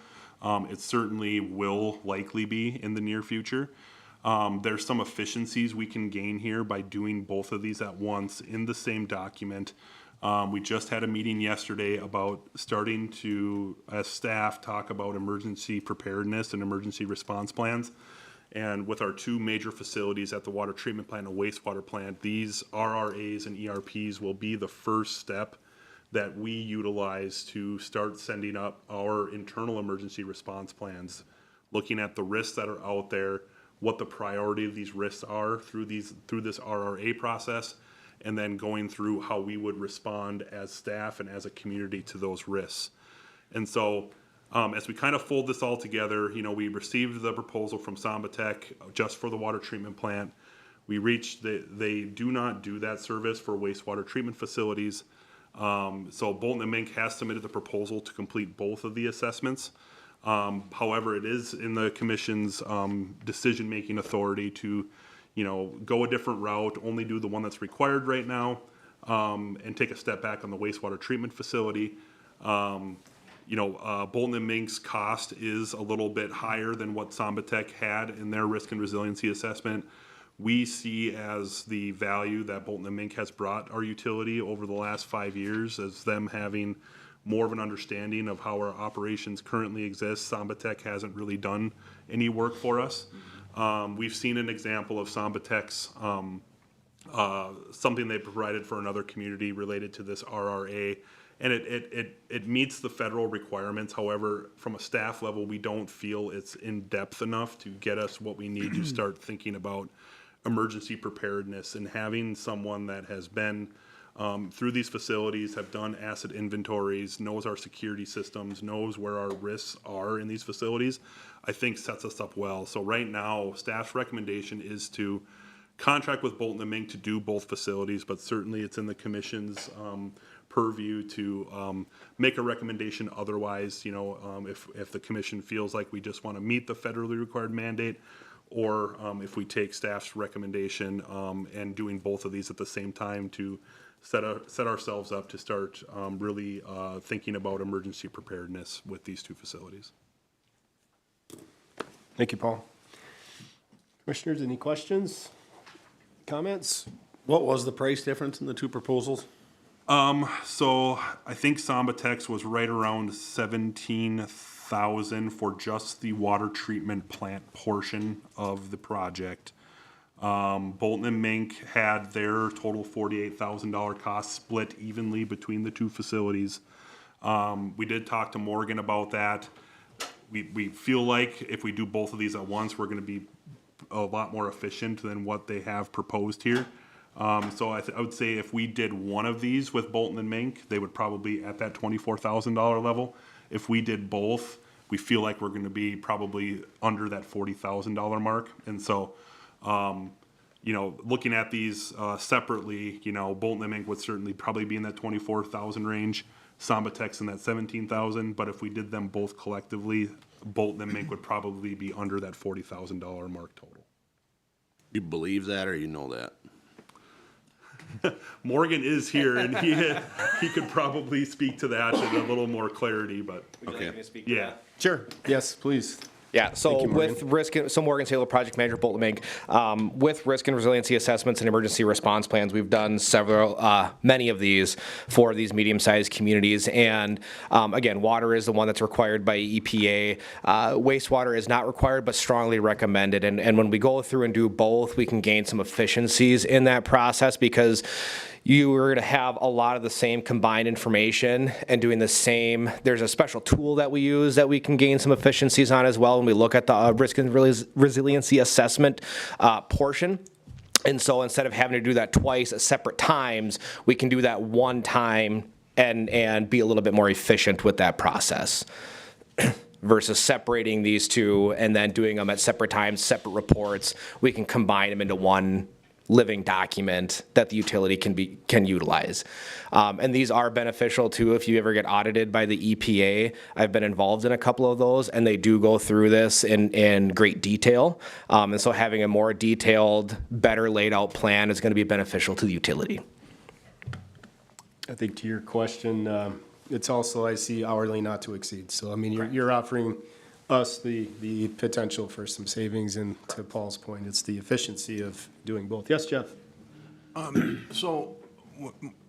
it certainly will likely be in the near future. There's some efficiencies we can gain here by doing both of these at once in the same document. We just had a meeting yesterday about starting to, as staff, talk about emergency preparedness and emergency response plans. And with our two major facilities at the water treatment plant and wastewater plant, these RRAs and ERPs will be the first step that we utilize to start sending up our internal emergency response plans, looking at the risks that are out there, what the priority of these risks are through this RRA process, and then going through how we would respond as staff and as a community to those risks. And so as we kind of fold this all together, we received the proposal from Sambatech just for the water treatment plant. They do not do that service for wastewater treatment facilities. So Bolton and Mink has submitted the proposal to complete both of the assessments. However, it is in the commission's decision-making authority to, go a different route, only do the one that's required right now, and take a step back on the wastewater treatment facility. Bolton and Mink's cost is a little bit higher than what Sambatech had in their risk and resiliency assessment. We see as the value that Bolton and Mink has brought our utility over the last 5 years as them having more of an understanding of how our operations currently exist. Sambatech hasn't really done any work for us. We've seen an example of Sambatech's something they provided for another community related to this RRA, and it meets the federal requirements. However, from a staff level, we don't feel it's in depth enough to get us what we need to start thinking about emergency preparedness, and having someone that has been through these facilities, have done asset inventories, knows our security systems, knows where our risks are in these facilities, I think sets us up well. So right now, staff's recommendation is to contract with Bolton and Mink to do both facilities, but certainly it's in the commission's purview to make a recommendation otherwise, if the commission feels like we just want to meet the federally required mandate, or if we take staff's recommendation and doing both of these at the same time to set ourselves up to start really thinking about emergency preparedness with these two facilities. Thank you, Paul. Commissioners, any questions, comments? What was the price difference in the two proposals? So I think Sambatech's was right around 17,000 for just the water treatment plant portion of the project. Bolton and Mink had their total $48,000 cost split evenly between the two facilities. We did talk to Morgan about that. We feel like if we do both of these at once, we're going to be a lot more efficient than what they have proposed here. So I would say if we did one of these with Bolton and Mink, they would probably be at that $24,000 level. If we did both, we feel like we're going to be probably under that $40,000 mark. And so, looking at these separately, Bolton and Mink would certainly probably be in that 24,000 range. Sambatech's in that 17,000. But if we did them both collectively, Bolton and Mink would probably be under that $40,000 mark total. You believe that, or you know that? Morgan is here, and he could probably speak to that in a little more clarity, but Okay. yeah. Sure. Yes, please. Yeah, so you, with Morgan Taylor, project manager, Bolton Mink, with risk and resiliency assessments and emergency response plans, we've done many of these for these medium-sized communities. And again, water is the one that's required by EPA. Wastewater is not required, but strongly recommended. And when we go through and do both, we can gain some efficiencies in that process, because you are going to have a lot of the same combined information and doing the same. There's a special tool that we use that we can gain some efficiencies on as well when we look at the risk and resiliency assessment portion. And so instead of having to do that twice at separate times, we can do that one time and be a little bit more efficient with that process versus separating these two and then doing them at separate times, separate reports. We can combine them into one living document that the utility can utilize. And these are beneficial too if you ever get audited by the EPA. I've been involved in a couple of those, and they do go through this in great detail. And so having a more detailed, better laid out plan is going to be beneficial to the utility. I think to your question, it's also, I see hourly not to exceed. So, I mean, you're offering us the potential for some savings, and to Paul's point, it's the efficiency of doing both. Yes, Jeff? So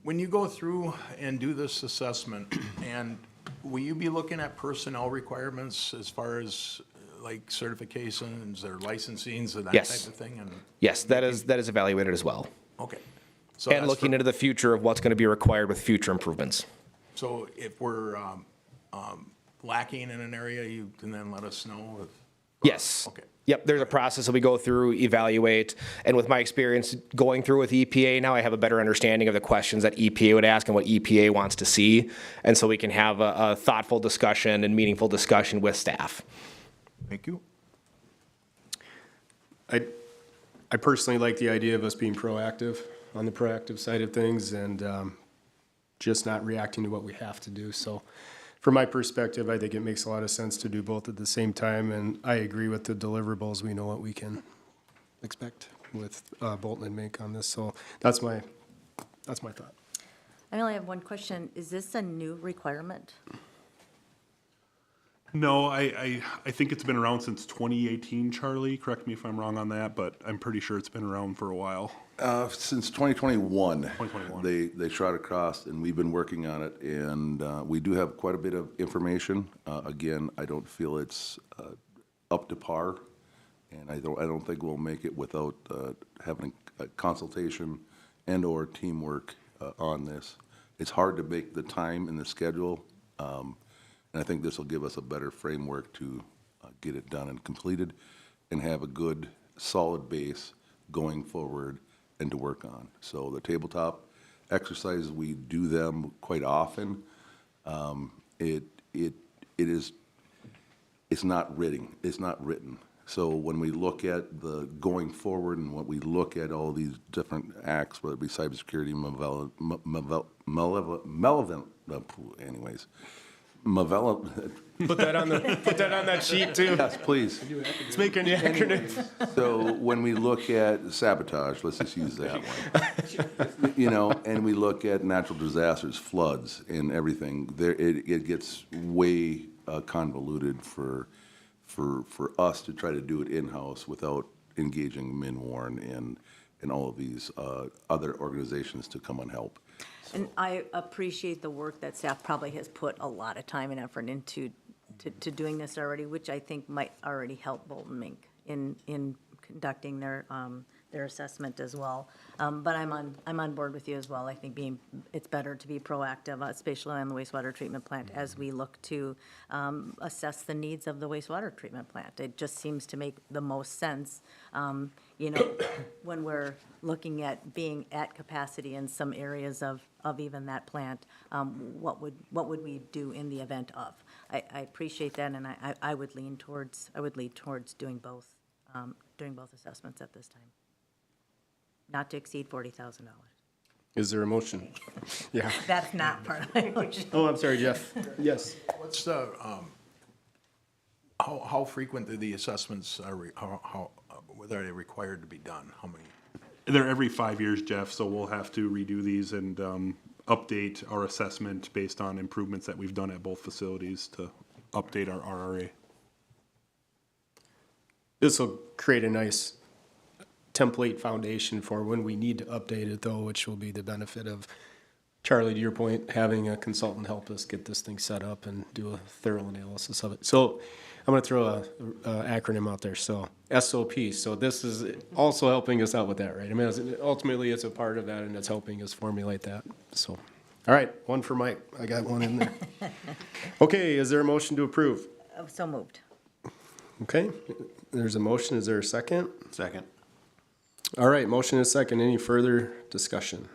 when you go through and do this assessment, and will you be looking at personnel requirements as far as like certifications or licensings and that Yes. type of thing? And Yes, that is evaluated as well. okay. So And that's looking into the future of what's going to be required with future improvements. So if we're lacking in an area, you can then let us know? Yes. Okay. Yep, there's a process that we go through, evaluate, and with my experience going through with EPA now, I have a better understanding of the questions that EPA would ask and what EPA wants to see, and so we can have a thoughtful discussion and meaningful discussion with staff. Thank you. I personally like the idea of us being proactive on the proactive side of things and just not reacting to what we have to do. So from my perspective, I think it makes a lot of sense to do both at the same time. And I agree with the deliverables. We know what we can expect with Bolton and Mink on this. So that's my thought. I only have one question. Is this a new requirement? No, I think it's been around since 2018, Charlie. Correct me if I'm wrong on that, but I'm pretty sure it's been around for a while. Since 2021. 2021. They shot across, and we've been working on it, and we do have quite a bit of information. Again, I don't feel it's up to par, and I don't think we'll make it without having a consultation and/or teamwork on this. It's hard to make the time and the schedule, and I think this will give us a better framework to get it done and completed, and have a good, solid base going forward and to work on. So the tabletop exercises, we do them quite often. It's not written. So when we look at the going forward and what we look at all these different acts, whether it be cybersecurity, Put that on that sheet too. yes, please. Let's make an acronym. So when we look at sabotage, let's just use that one. You know, and we look at natural disasters, floods, and everything, it gets way convoluted for us to try to do it in-house without engaging Minwarn and all of these other organizations to come and help. And I appreciate the work that staff probably has put a lot of time and effort into to doing this already, which I think might already help Bolton Mink in conducting their assessment as well. But I'm on board with you as well. I think it's better to be proactive, especially on the wastewater treatment plant, as we look to assess the needs of the wastewater treatment plant. It just seems to make the most sense, you know, when we're looking at being at capacity in some areas of even that plant. What would we do in the event of? I appreciate that, and I would lean towards doing both assessments at this time. Not to exceed $40,000. Is there a motion? Yeah. That's not part of my motion. Oh, I'm sorry, Jeff. Yes. What's the, how frequent do the assessments, whether are they required to be done? How many? They're every 5 years, Jeff, so we'll have to redo these and update our assessment based on improvements that we've done at both facilities to update our RRA. This will create a nice template foundation for when we need to update it, though, which will be the benefit of, Charlie, to your point, having a consultant help us get this thing set up and do a thorough analysis of it. So I'm going to throw a acronym out there. So SOP. So this is also helping us out with that, right? I mean, ultimately, it's a part of that, and it's helping us formulate that. So, all right, one for Mike. I got one in there. Okay, is there a motion to approve? So moved. Okay, there's a motion. Is there a second? Second. All right, motion is second. Any further discussion?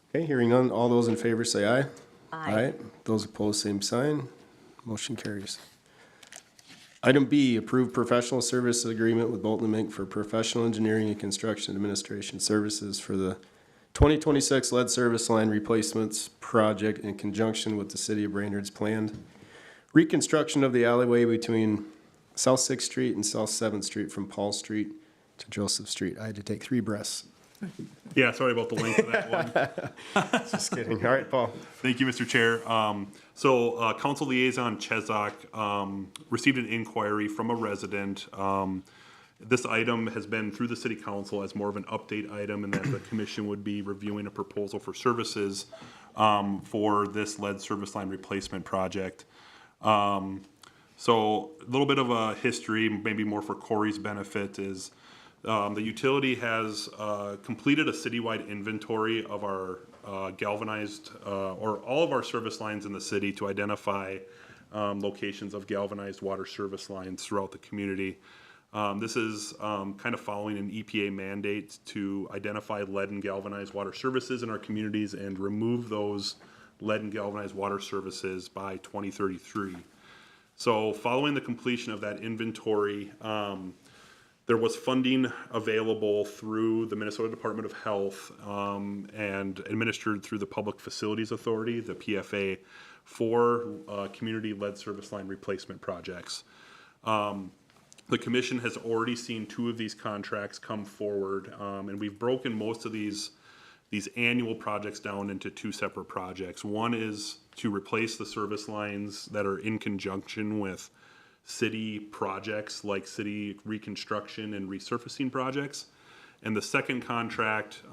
Okay, hearing none. All those in favor say aye. Aye. Those opposed, same sign. Motion carries. Item B, approve professional service agreement with Bolton & Mink for professional engineering and construction administration services for the 2026 lead service line replacements project in conjunction with the city of Brainerd's planned reconstruction of the alleyway between South 6th Street and South 7th Street from Paul Street to Joseph Street. I had to take 3 breaths. Yeah, sorry about the length of that one. Just kidding. All right, Paul. Thank you, Mr. Chair. Council Liaison Chesak received an inquiry from a resident. This item has been through the City Council as more of an update item, and that the commission would be reviewing a proposal for services for this lead service line replacement project. So a little bit of a history, maybe more for Corey's benefit, is the utility has completed a citywide inventory of our galvanized, or all of our service lines in the city to identify locations of galvanized water service lines throughout the community. This is kind of following an EPA mandate to identify lead and galvanized water services in our communities and remove those lead and galvanized water services by 2033. So following the completion of that inventory, There was funding available through the Minnesota Department of Health and administered through the Public Facilities Authority, the PFA, for community lead service line replacement projects. The commission has already seen 2 of these contracts come forward, and we've broken most of these annual projects down into 2 separate projects. One is to replace the service lines that are in conjunction with city projects like city reconstruction and resurfacing projects. And the second contract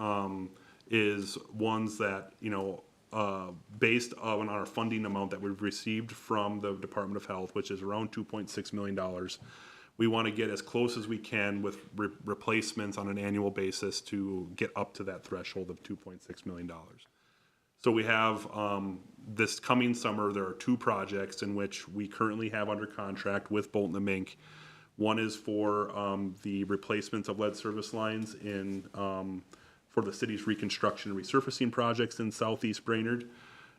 is ones that, based on our funding amount that we've received from the Department of Health, which is around $2.6 million, we want to get as close as we can with replacements on an annual basis to get up to that threshold of $2.6 million. So we have, this coming summer, there are 2 projects in which we currently have under contract with Bolton and Mink. One is for the replacements of lead service lines for the city's reconstruction and resurfacing projects in southeast Brainerd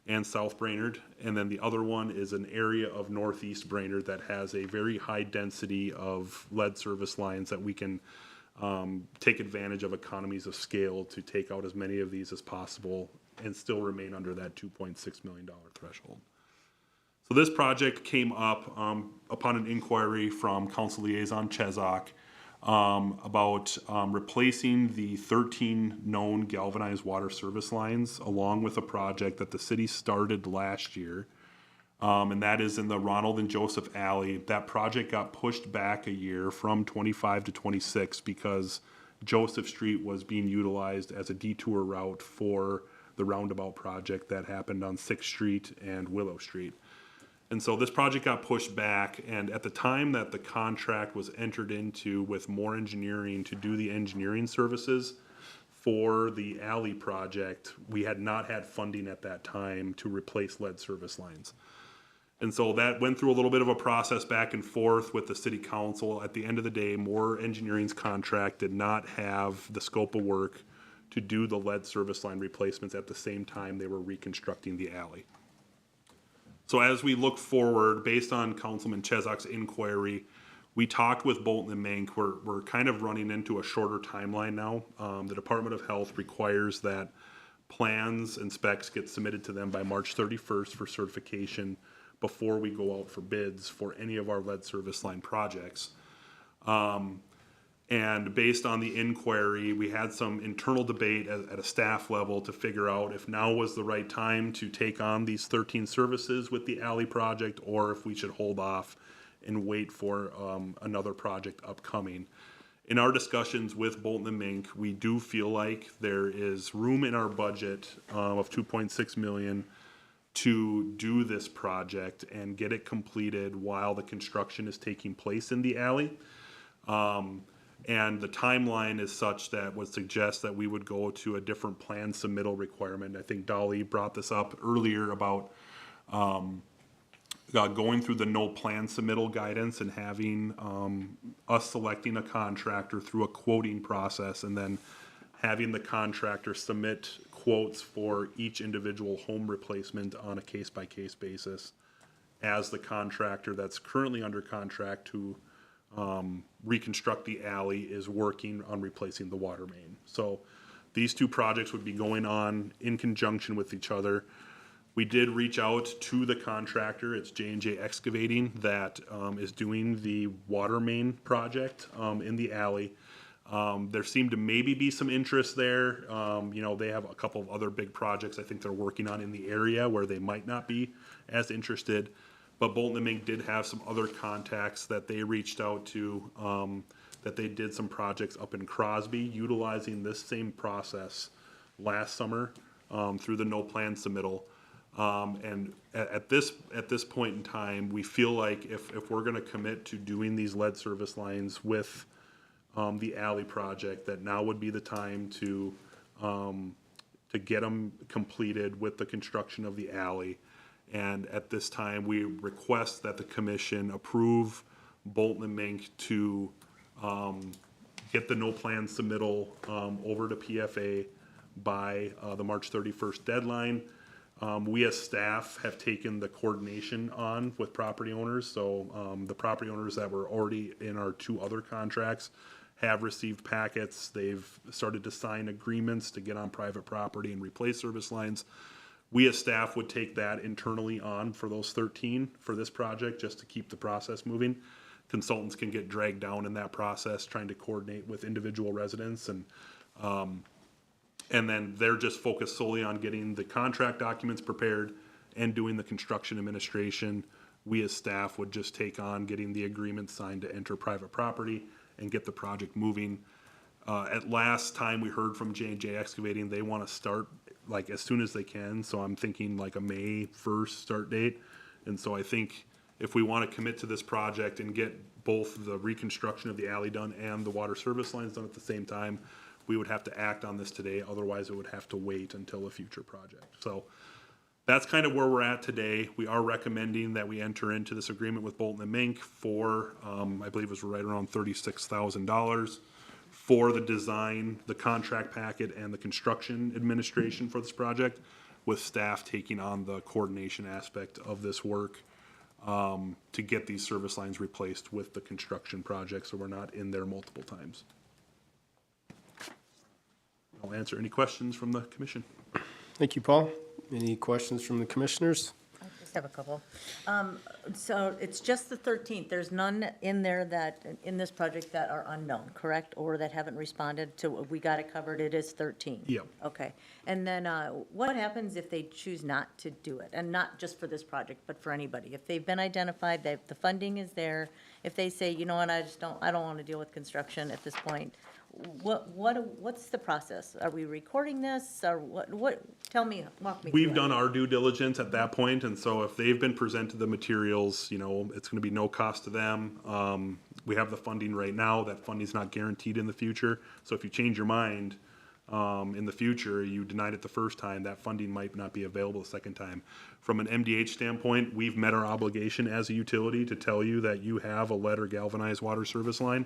and South Brainerd. And then the other one is an area of northeast Brainerd that has a very high density of lead service lines that we can take advantage of economies of scale to take out as many of these as possible and still remain under that $2.6 million threshold. So this project came up upon an inquiry from Council Liaison Chezak about replacing the 13 known galvanized water service lines along with a project that the city started last year, and that is in the Ronald and Joseph Alley. That project got pushed back a year from 25 to 26 because Joseph Street was being utilized as a detour route for the roundabout project that happened on 6th Street and Willow Street. And so this project got pushed back, and at the time that the contract was entered into with More Engineering to do the engineering services for the alley project, we had not had funding at that time to replace lead service lines. And so that went through a little bit of a process back and forth with the city council. At the end of the day, More Engineering's contract did not have the scope of work to do the lead service line replacements at the same time they were reconstructing the alley. So as we look forward, based on Councilman Chezak's inquiry, we talked with Bolton and Mink. We're kind of running into a shorter timeline now. The Department of Health requires that plans and specs get submitted to them by March 31st for certification before we go out for bids for any of our lead service line projects. And based on the inquiry, we had some internal debate at a staff level to figure out if now was the right time to take on these 13 services with the alley project, or if we should hold off and wait for another project upcoming. In our discussions with Bolton and Mink, we do feel like there is room in our budget of $2.6 million to do this project and get it completed while the construction is taking place in the alley. And the timeline is such that would suggest that we would go to a different plan submittal requirement. I think Dolly brought this up earlier about going through the no plan submittal guidance and having us selecting a contractor through a quoting process and then having the contractor submit quotes for each individual home replacement on a case-by-case basis as the contractor that's currently under contract to reconstruct the alley is working on replacing the water main. So these 2 projects would be going on in conjunction with each other. We did reach out to the contractor, it's J&J Excavating, that is doing the water main project in the alley. There seemed to maybe be some interest there. They have a couple of other big projects I think they're working on in the area where they might not be as interested. But Bolton and Mink did have some other contacts that they reached out to, that they did some projects up in Crosby utilizing this same process last summer through the no plan submittal. And at this point in time, we feel like if we're going to commit to doing these lead service lines with the alley project, that now would be the time to get them completed with the construction of the alley. And at this time, we request that the commission approve Bolton and Mink to get the no plan submittal over to PFA by the March 31st deadline. We as staff have taken the coordination on with property owners. So the property owners that were already in our 2 other contracts have received packets. They've started to sign agreements to get on private property and replace service lines. We as staff would take that internally on for those 13 for this project, just to keep the process moving. Consultants can get dragged down in that process, trying to coordinate with individual residents, and then they're just focused solely on getting the contract documents prepared and doing the construction administration. We as staff would just take on getting the agreement signed to enter private property and get the project moving. At last time we heard from J&J Excavating, they want to start like as soon as they can. So I'm thinking like a May 1st start date. And so I think if we want to commit to this project and get both the reconstruction of the alley done and the water service lines done at the same time, we would have to act on this today. Otherwise it would have to wait until a future project. So that's kind of where we're at today. We are recommending that we enter into this agreement with Bolton and Mink for, I believe it was right around $36,000 for the design, the contract packet, and the construction administration for this project, with staff taking on the coordination aspect of this work to get these service lines replaced with the construction project, so we're not in there multiple times. I'll answer any questions from the commission. Thank you, Paul. Any questions from the commissioners? I just have a couple. So it's just the 13th. There's none in there that, in this project, that are unknown, correct? Or that haven't responded to, we got it covered, it is 13? Yep. Okay. And then what happens if they choose not to do it? And not just for this project, but for anybody? If they've been identified, that the funding is there, if they say, you know what, I don't want to deal with construction at this point, what's the process? Are we recording this, or what, tell me, walk me through We've it. done our due diligence at that point, and so if they've been presented the materials, you know, it's gonna be no cost to them. We have the funding right now. That funding's not guaranteed in the future. So if you change your mind, in the future, you denied it the first time, that funding might not be available the second time. From an MDH standpoint, we've met our obligation as a utility to tell you that you have a lead or galvanized water service line,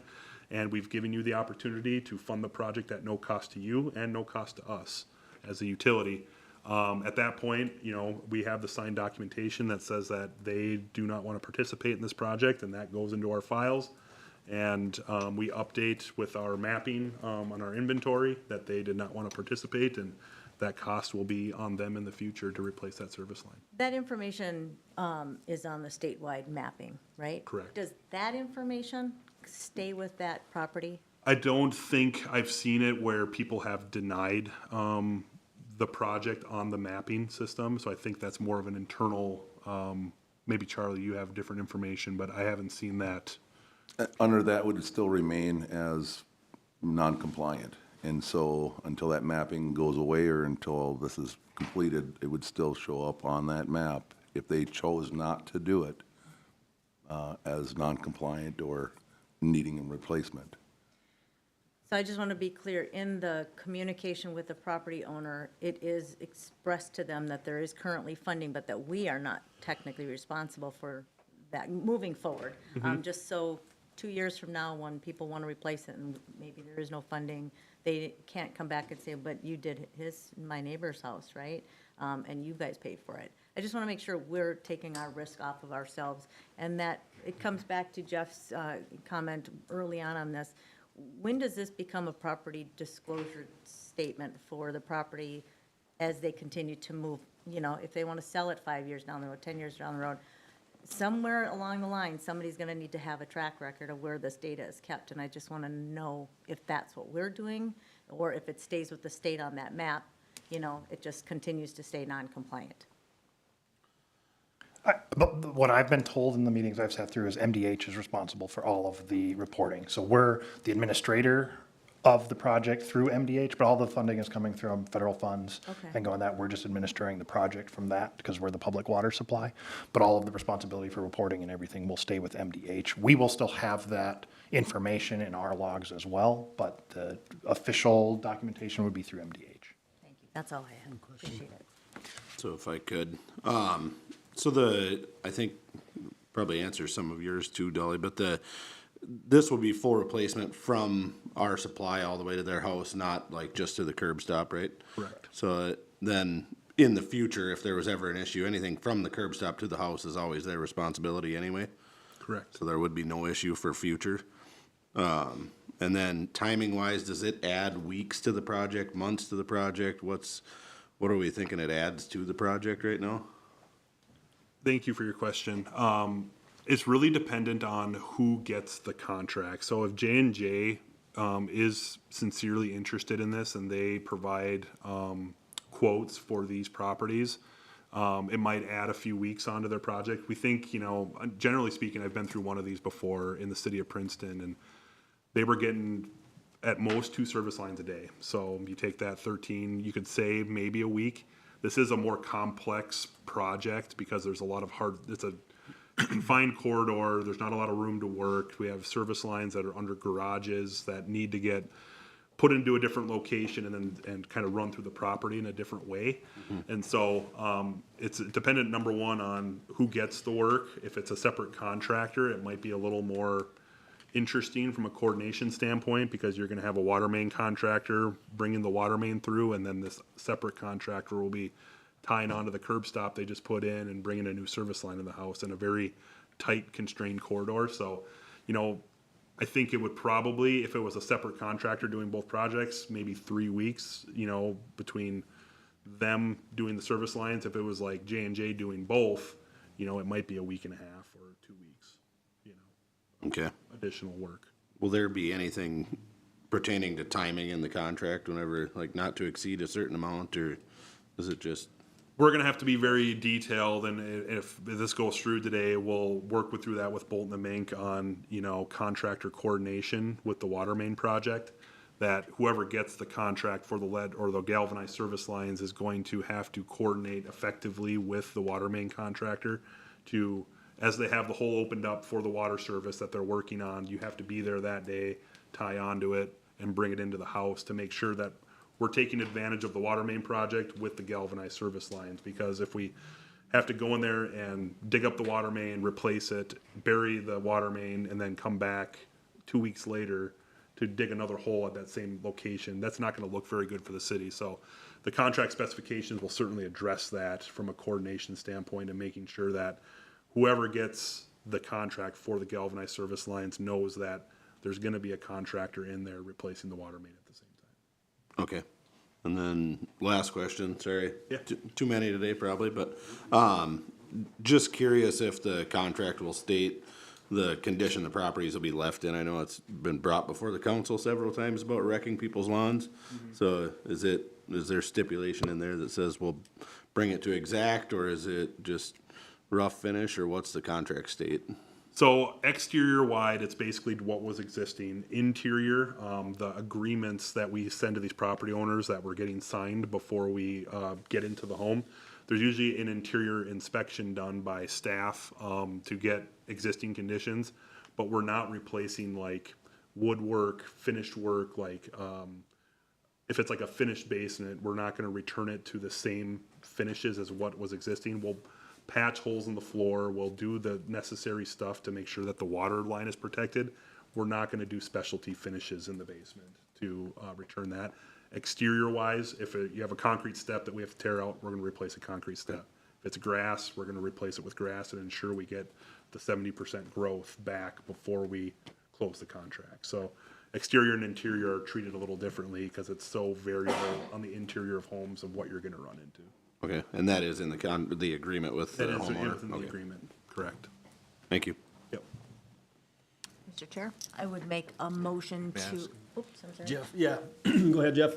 and we've given you the opportunity to fund the project at no cost to you and no cost to us as a utility. At that point, you know, we have the signed documentation that says that they do not want to participate in this project, and that goes into our files. And we update with our mapping on our inventory that they did not want to participate, and that cost will be on them in the future to replace that service line. That information is on the statewide mapping, right? Correct. Does that information stay with that property? I don't think I've seen it where people have denied the project on the mapping system, so I think that's more of an internal, maybe Charlie, you have different information, but I haven't seen that. Under that would still remain as non-compliant. And so until that mapping goes away or until this is completed, it would still show up on that map if they chose not to do it as non-compliant or needing a replacement. So I just want to be clear, in the communication with the property owner, it is expressed to them that there is currently funding, but that we are not technically responsible for that moving forward. Just so 2 years from now, when people want to replace it and maybe there is no funding, they can't come back and say, but you did my neighbor's house, right? And you guys paid for it. I just want to make sure we're taking our risk off of ourselves, and that it comes back to Jeff's comment early on this. When does this become a property disclosure statement for the property as they continue to move? You know, if they want to sell it 5 years down the road, 10 years down the road, somewhere along the line, somebody's going to need to have a track record of where this data is kept, and I just want to know if that's what we're doing, or if it stays with the state on that map, you know, it just continues to stay non-compliant. But what I've been told in the meetings I've sat through is MDH is responsible for all of the reporting. So we're the administrator of the project through MDH, but all the funding is coming from federal funds. Okay. And going that, we're just administering the project from that because we're the public water supply. But all of the responsibility for reporting and everything will stay with MDH. We will still have that information in our logs as well, but the official documentation would be through MDH. Thank you. That's all I have. Appreciate it. So if I could, I think probably answers some of yours too, Dolly, but this will be full replacement from our supply all the way to their house, not like just to the curb stop, right? Correct. So then in the future, if there was ever an issue, anything from the curb stop to the house is always their responsibility anyway. Correct. So there would be no issue for future. And then timing wise, does it add weeks to the project, months to the project? What are we thinking it adds to the project right now? Thank you for your question. It's really dependent on who gets the contract. So if J&J is sincerely interested in this and they provide quotes for these properties, it might add a few weeks onto their project. We think, generally speaking, I've been through one of these before in the city of Princeton, and they were getting at most 2 service lines a day. So you take that 13, you could say maybe a week. This is a more complex project because there's a lot of it's a confined corridor. There's not a lot of room to work. We have service lines that are under garages that need to get put into a different location and kind of run through the property in a different way. And so it's dependent, number one, on who gets the work. If it's a separate contractor, it might be a little more interesting from a coordination standpoint because you're going to have a water main contractor bringing the water main through, and then this separate contractor will be tying onto the curb stop they just put in and bringing a new service line in the house in a very tight, constrained corridor. So, I think it would probably, if it was a separate contractor doing both projects, maybe 3 weeks, between them doing the service lines. If it was like J&J doing both, it might be a week and a half or 2 weeks, Okay. additional work. Will there be anything pertaining to timing in the contract whenever, like, not to exceed a certain amount, or is it just? We're going to have to be very detailed, and if this goes through today, we'll work through that with Bolton and Mink on, contractor coordination with the water main project, that whoever gets the contract for the lead or the galvanized service lines is going to have to coordinate effectively with the water main contractor to, as they have the hole opened up for the water service that they're working on, you have to be there that day, tie onto it, and bring it into the house to make sure that we're taking advantage of the water main project with the galvanized service lines. Because if we have to go in there and dig up the water main, replace it, bury the water main, and then come back 2 weeks later to dig another hole at that same location, that's not going to look very good for the city. So the contract specifications will certainly address that from a coordination standpoint and making sure that whoever gets the contract for the galvanized service lines knows that there's going to be a contractor in there replacing the water main at the same time. Okay. And then last question, sorry. Yeah. Too many today probably, but just curious if the contract will state the condition the properties will be left in. I know it's been brought before the council several times about wrecking people's lawns. So is there stipulation in there that says we'll bring it to exact, or is it just rough finish, or what's the contract state? So exterior wide, it's basically what was existing. Interior, the agreements that we send to these property owners that we're getting signed before we get into the home, there's usually an interior inspection done by staff to get existing conditions, but we're not replacing like woodwork, finished work, like if it's like a finished basement, we're not going to return it to the same finishes as what was existing. We'll patch holes in the floor. We'll do the necessary stuff to make sure that the water line is protected. We're not going to do specialty finishes in the basement to return that. Exterior wise, if you have a concrete step that we have to tear out, we're going to replace a concrete step. If it's grass, we're going to replace it with grass and ensure we get the 70% growth back before we close the contract. So exterior and interior are treated a little differently because it's so variable on the interior of homes of what you're going to run into. Okay, and that is in the agreement with the That is homeowner? in the Okay. agreement, correct. Thank you. Yep. Mr. Chair, I would make a motion to, oops, I'm sorry. Jeff, Yeah, go ahead, Jeff.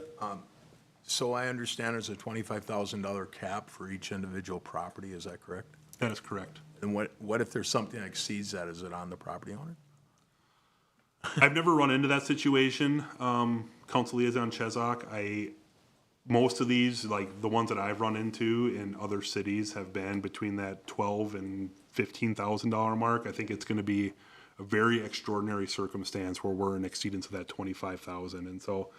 so I understand there's a $25,000 cap for each individual property, is that correct? That is correct. And what if there's something that exceeds that? Is it on the property owner? I've never run into that situation, Council Liaison Chesak. Most of these, like the ones that I've run into in other cities, have been between that $12,000 and $15,000 mark. I think it's going to be a very extraordinary circumstance where we're in exceedance of that $25,000, and so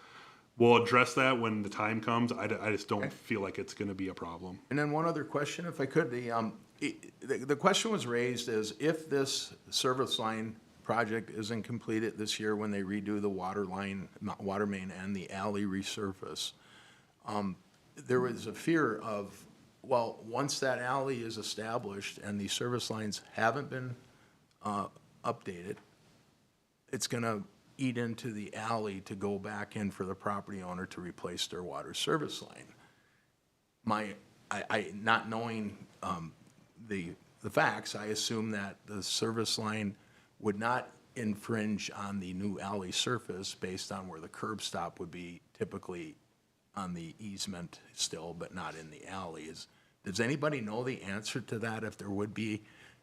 we'll address that when the time comes. I just don't feel like it's going to be a problem. And then one other question, if I could, the question was raised is if this service line project isn't completed this year when they redo the water main and the alley resurface, there was a fear of, well, once that alley is established and the service lines haven't been updated, it's gonna eat into the alley to go back in for the property owner to replace their water service line. Not knowing the facts, I assume that the service line would not infringe on the new alley surface based on where the curb stop would be typically on the easement still, but not in the alley. Does anybody know the answer to that, if there would be,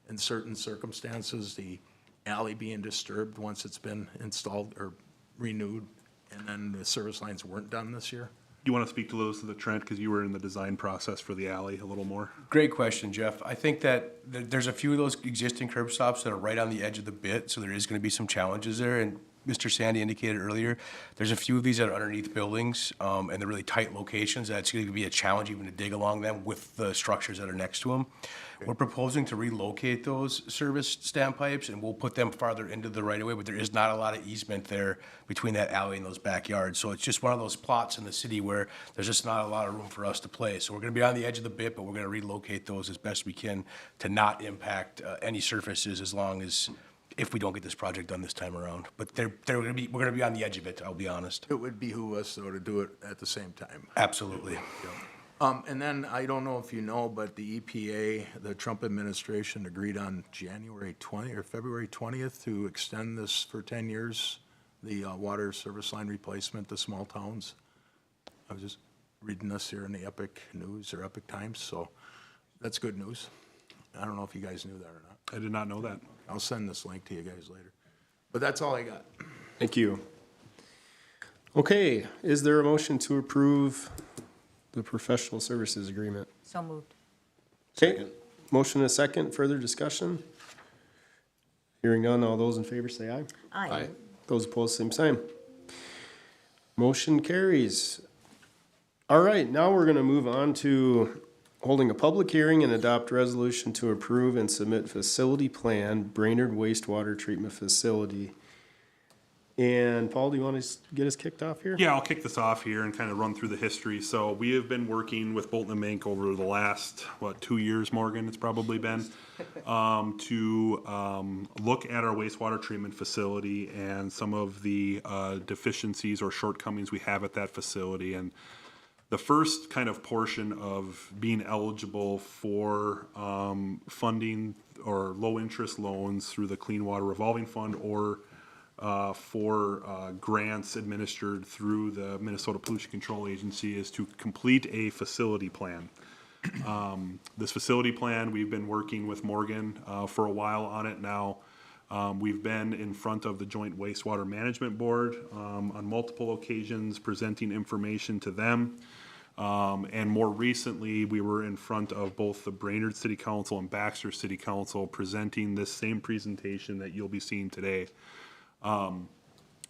in certain circumstances, the alley being disturbed once it's been installed or renewed, and then the service lines weren't done this year? You want to speak to those, Trent, because you were in the design process for the alley a little more? Great question, Jeff. I think that there's a few of those existing curb stops that are right on the edge of the bit, so there is going to be some challenges there. And Mr. Sandy indicated earlier, there's a few of these that are underneath buildings, and they're really tight locations. That's going to be a challenge even to dig along them with the structures that are next to them. We're proposing to relocate those service standpipes, and we'll put them farther into the right-of-way, but there is not a lot of easement there between that alley and those backyards. So it's just one of those plots in the city where there's just not a lot of room for us to play. So we're going to be on the edge of the bit, but we're going to relocate those as best we can to not impact any surfaces as long as, if we don't get this project done this time around. But we're going to be on the edge of it, I'll be honest. It would behoove us, though, to do it at the same time. Absolutely. And then, I don't know if you know, but the EPA, the Trump administration agreed on January 20th or February 20th to extend this for 10 years, the water service line replacement to small towns. I was just reading this here in the Epic News or Epic Times, so that's good news. I don't know if you guys knew that or not. I did not know that. I'll send this link to you guys later. But that's all I got. Thank you. Okay, is there a motion to approve the professional services agreement? So moved. Okay, motion and a second, further discussion? Hearing none, all those in favor say aye. Aye. Those opposed, same sign. Motion carries. All right, now we're gonna move on to holding a public hearing and adopt resolution to approve and submit facility plan, Brainerd wastewater treatment facility. And Paul, do you want to get us kicked off here? Yeah, I'll kick this off here and kind of run through the history. So we have been working with Bolton and Mink over the last, 2 years, Morgan, it's probably been, to look at our wastewater treatment facility and some of the deficiencies or shortcomings we have at that facility. And the first kind of portion of being eligible for funding or low-interest loans through the Clean Water Revolving Fund or for grants administered through the Minnesota Pollution Control Agency is to complete a facility plan. This facility plan, we've been working with Morgan for a while on it now. We've been in front of the Joint Wastewater Management Board on multiple occasions, presenting information to them. And more recently, we were in front of both the Brainerd City Council and Baxter City Council, presenting this same presentation that you'll be seeing today.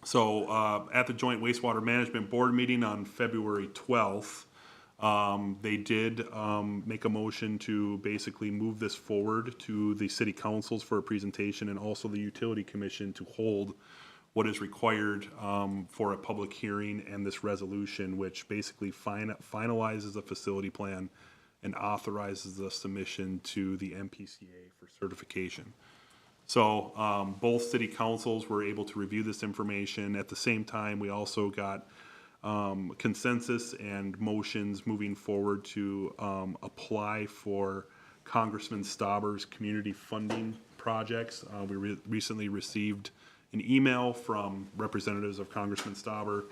So at the Joint Wastewater Management Board meeting on February 12th, they did make a motion to basically move this forward to the city councils for a presentation and also the utility commission to hold what is required for a public hearing and this resolution, which basically finalizes the facility plan and authorizes the submission to the MPCA for certification. So both city councils were able to review this information. At the same time, we also got consensus and motions moving forward to apply for Congressman Stauber's community funding projects. We recently received an email from representatives of Congressman Stauber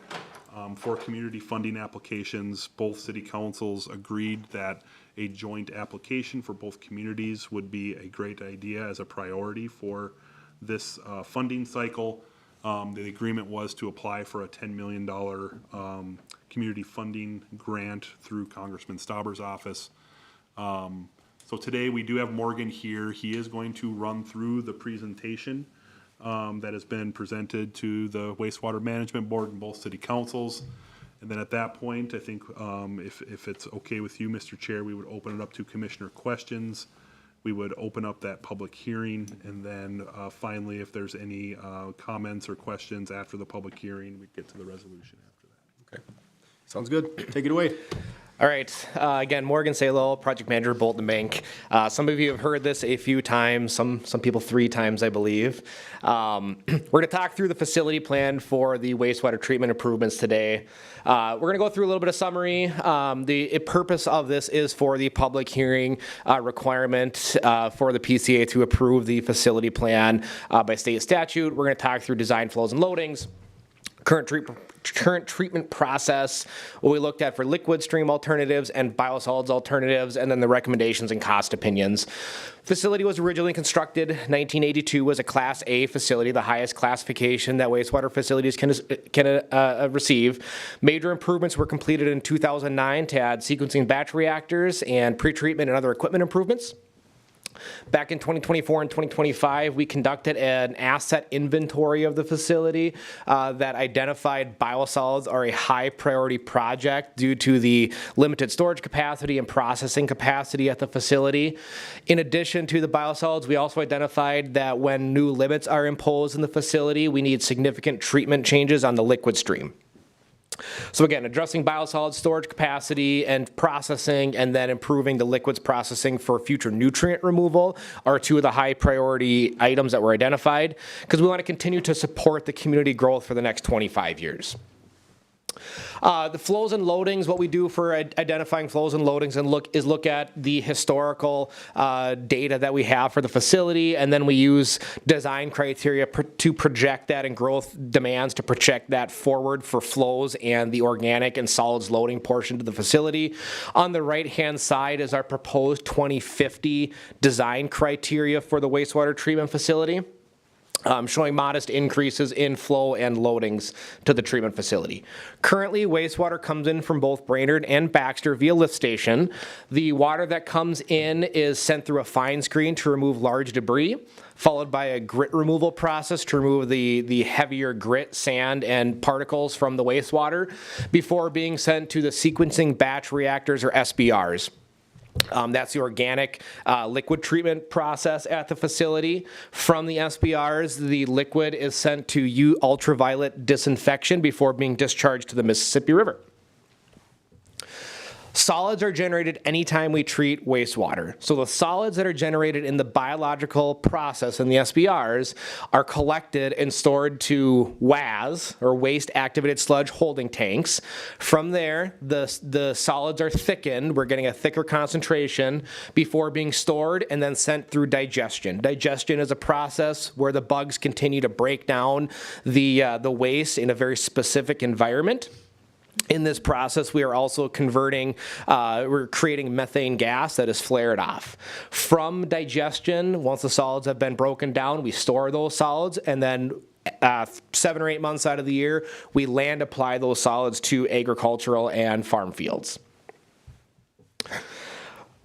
for community funding applications. Both city councils agreed that a joint application for both communities would be a great idea as a priority for this funding cycle. The agreement was to apply for a $10 million community funding grant through Congressman Stauber's office. So today we do have Morgan here. He is going to run through the presentation that has been presented to the Wastewater Management Board and both city councils. And then at that point, I think if it's okay with you, Mr. Chair, we would open it up to commissioner questions. We would open up that public hearing, and then finally, if there's any comments or questions after the public hearing, we'd get to the resolution after that. Okay, sounds good. Take it away. All right, again, Morgan Salo, project manager, Bolton Bank. Some of you have heard this a few times, some people 3 times, I believe. We're going to talk through the facility plan for the wastewater treatment improvements today. We're going to go through a little bit of summary. The purpose of this is for the public hearing requirement for the PCA to approve the facility plan by state statute. We're going to talk through design flows and loadings, current treatment process, what we looked at for liquid stream alternatives and biosolids alternatives, and then the recommendations and cost opinions. Facility was originally constructed 1982 as a Class A facility, the highest classification that wastewater facilities can receive. Major improvements were completed in 2009 to add sequencing batch reactors and pretreatment and other equipment improvements. Back in 2024 and 2025, we conducted an asset inventory of the facility that identified biosolids are a high priority project due to the limited storage capacity and processing capacity at the facility. In addition to the biosolids, we also identified that when new limits are imposed in the facility, we need significant treatment changes on the liquid stream. So again, addressing biosolids storage capacity and processing, and then improving the liquids processing for future nutrient removal are 2 of the high priority items that were identified, because we want to continue to support the community growth for the next 25 years. The flows and loadings, what we do for identifying flows and loadings and look at the historical data that we have for the facility, and then we use design criteria to project that and growth demands to project that forward for flows and the organic and solids loading portion to the facility. On the right-hand side is our proposed 2050 design criteria for the wastewater treatment facility. Showing modest increases in flow and loadings to the treatment facility. Currently, wastewater comes in from both Brainerd and Baxter via lift station. The water that comes in is sent through a fine screen to remove large debris, followed by a grit removal process to remove the heavier grit, sand, and particles from the wastewater before being sent to the sequencing batch reactors, or SBRs. That's the organic liquid treatment process at the facility. From the SBRs, the liquid is sent to ultraviolet disinfection before being discharged to the Mississippi River. Solids are generated anytime we treat wastewater. So the solids that are generated in the biological process in the SBRs are collected and stored to WAS, or waste activated sludge holding tanks. From there, the solids are thickened. We're getting a thicker concentration before being stored and then sent through digestion. Digestion is a process where the bugs continue to break down the waste in a very specific environment. In this process, we are also we're creating methane gas that is flared off. From digestion, once the solids have been broken down, we store those solids, and then 7 or 8 months out of the year, we land apply those solids to agricultural and farm fields.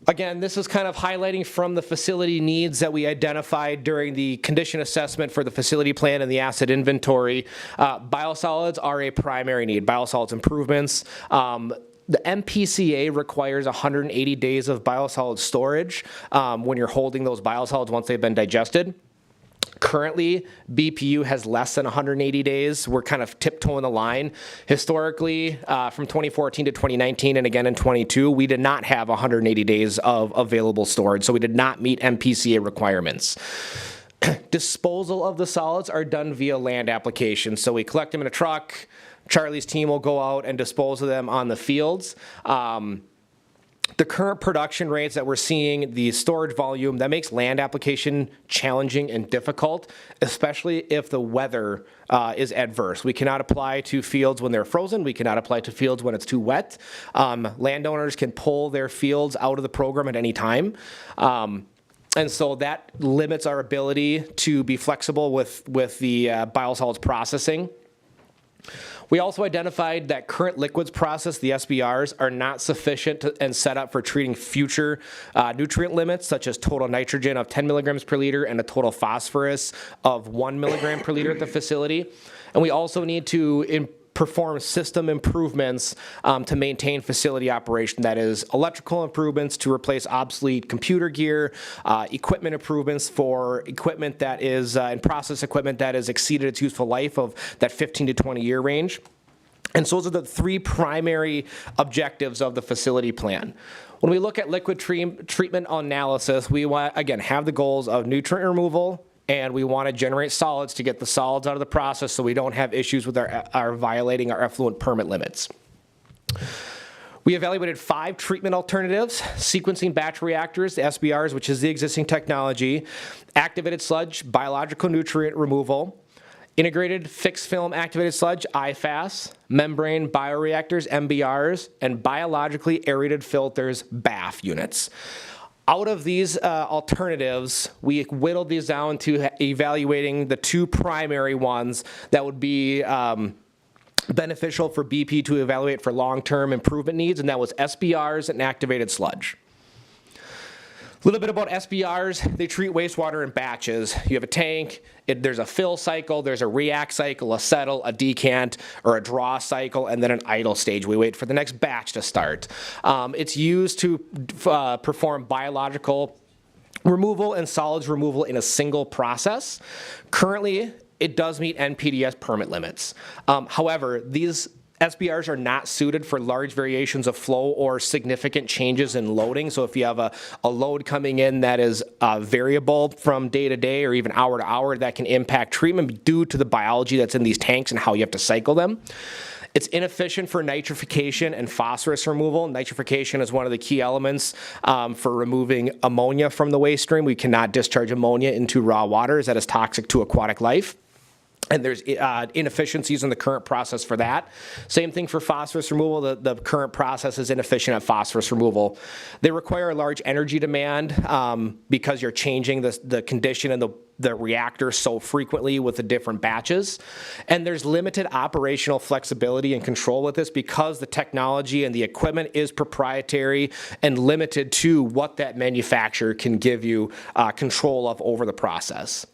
Again, this is kind of highlighting from the facility needs that we identified during the condition assessment for the facility plan and the asset inventory. Biosolids are a primary need, biosolids improvements. The MPCA requires 180 days of biosolid storage when you're holding those biosolids once they've been digested. Currently, BPU has less than 180 days. We're kind of tiptoeing the line. Historically, from 2014 to 2019 and again in 22, we did not have 180 days of available storage, so we did not meet MPCA requirements. Disposal of the solids are done via land application. So we collect them in a truck. Charlie's team will go out and dispose of them on the fields. The current production rates that we're seeing, the storage volume, that makes land application challenging and difficult, especially if the weather is adverse. We cannot apply to fields when they're frozen. We cannot apply to fields when it's too wet. Landowners can pull their fields out of the program at any time. And so that limits our ability to be flexible with the biosolids processing. We also identified that current liquids process, the SBRs, are not sufficient and set up for treating future nutrient limits, such as total nitrogen of 10 milligrams per liter and a total phosphorus of 1 milligram per liter at the facility. And we also need to perform system improvements to maintain facility operation. That is, electrical improvements to replace obsolete computer gear, equipment improvements for equipment that is, and process equipment that has exceeded its useful life of that 15 to 20 year range. And so those are the three primary objectives of the facility plan. When we look at liquid treatment analysis, we want, again, have the goals of nutrient removal, and we want to generate solids to get the solids out of the process so we don't have issues with our violating our effluent permit limits. We evaluated 5 treatment alternatives: sequencing batch reactors, the SBRs, which is the existing technology, activated sludge, biological nutrient removal, integrated fixed film activated sludge, IFAS, membrane bioreactors, MBRs, and biologically aerated filters, BAF units. Out of these alternatives, we whittled these down to evaluating the 2 primary ones that would be beneficial for BP to evaluate for long-term improvement needs, and that was SBRs and activated sludge. A little bit about SBRs. They treat wastewater in batches. You have a tank, there's a fill cycle, there's a react cycle, a settle, a decant, or a draw cycle, and then an idle stage. We wait for the next batch to start. It's used to perform biological removal and solids removal in a single process. Currently, it does meet NPDES permit limits. However, these SBRs are not suited for large variations of flow or significant changes in loading. So if you have a load coming in that is variable from day to day or even hour to hour, that can impact treatment due to the biology that's in these tanks and how you have to cycle them. It's inefficient for nitrification and phosphorus removal. Nitrification is one of the key elements for removing ammonia from the waste stream. We cannot discharge ammonia into raw water, as that is toxic to aquatic life. And there's inefficiencies in the current process for that. Same thing for phosphorus removal. The current process is inefficient at phosphorus removal. They require a large energy demand because you're changing the condition and the reactor so frequently with the different batches. And there's limited operational flexibility and control with this because the technology and the equipment is proprietary and limited to what that manufacturer can give you control of over the process.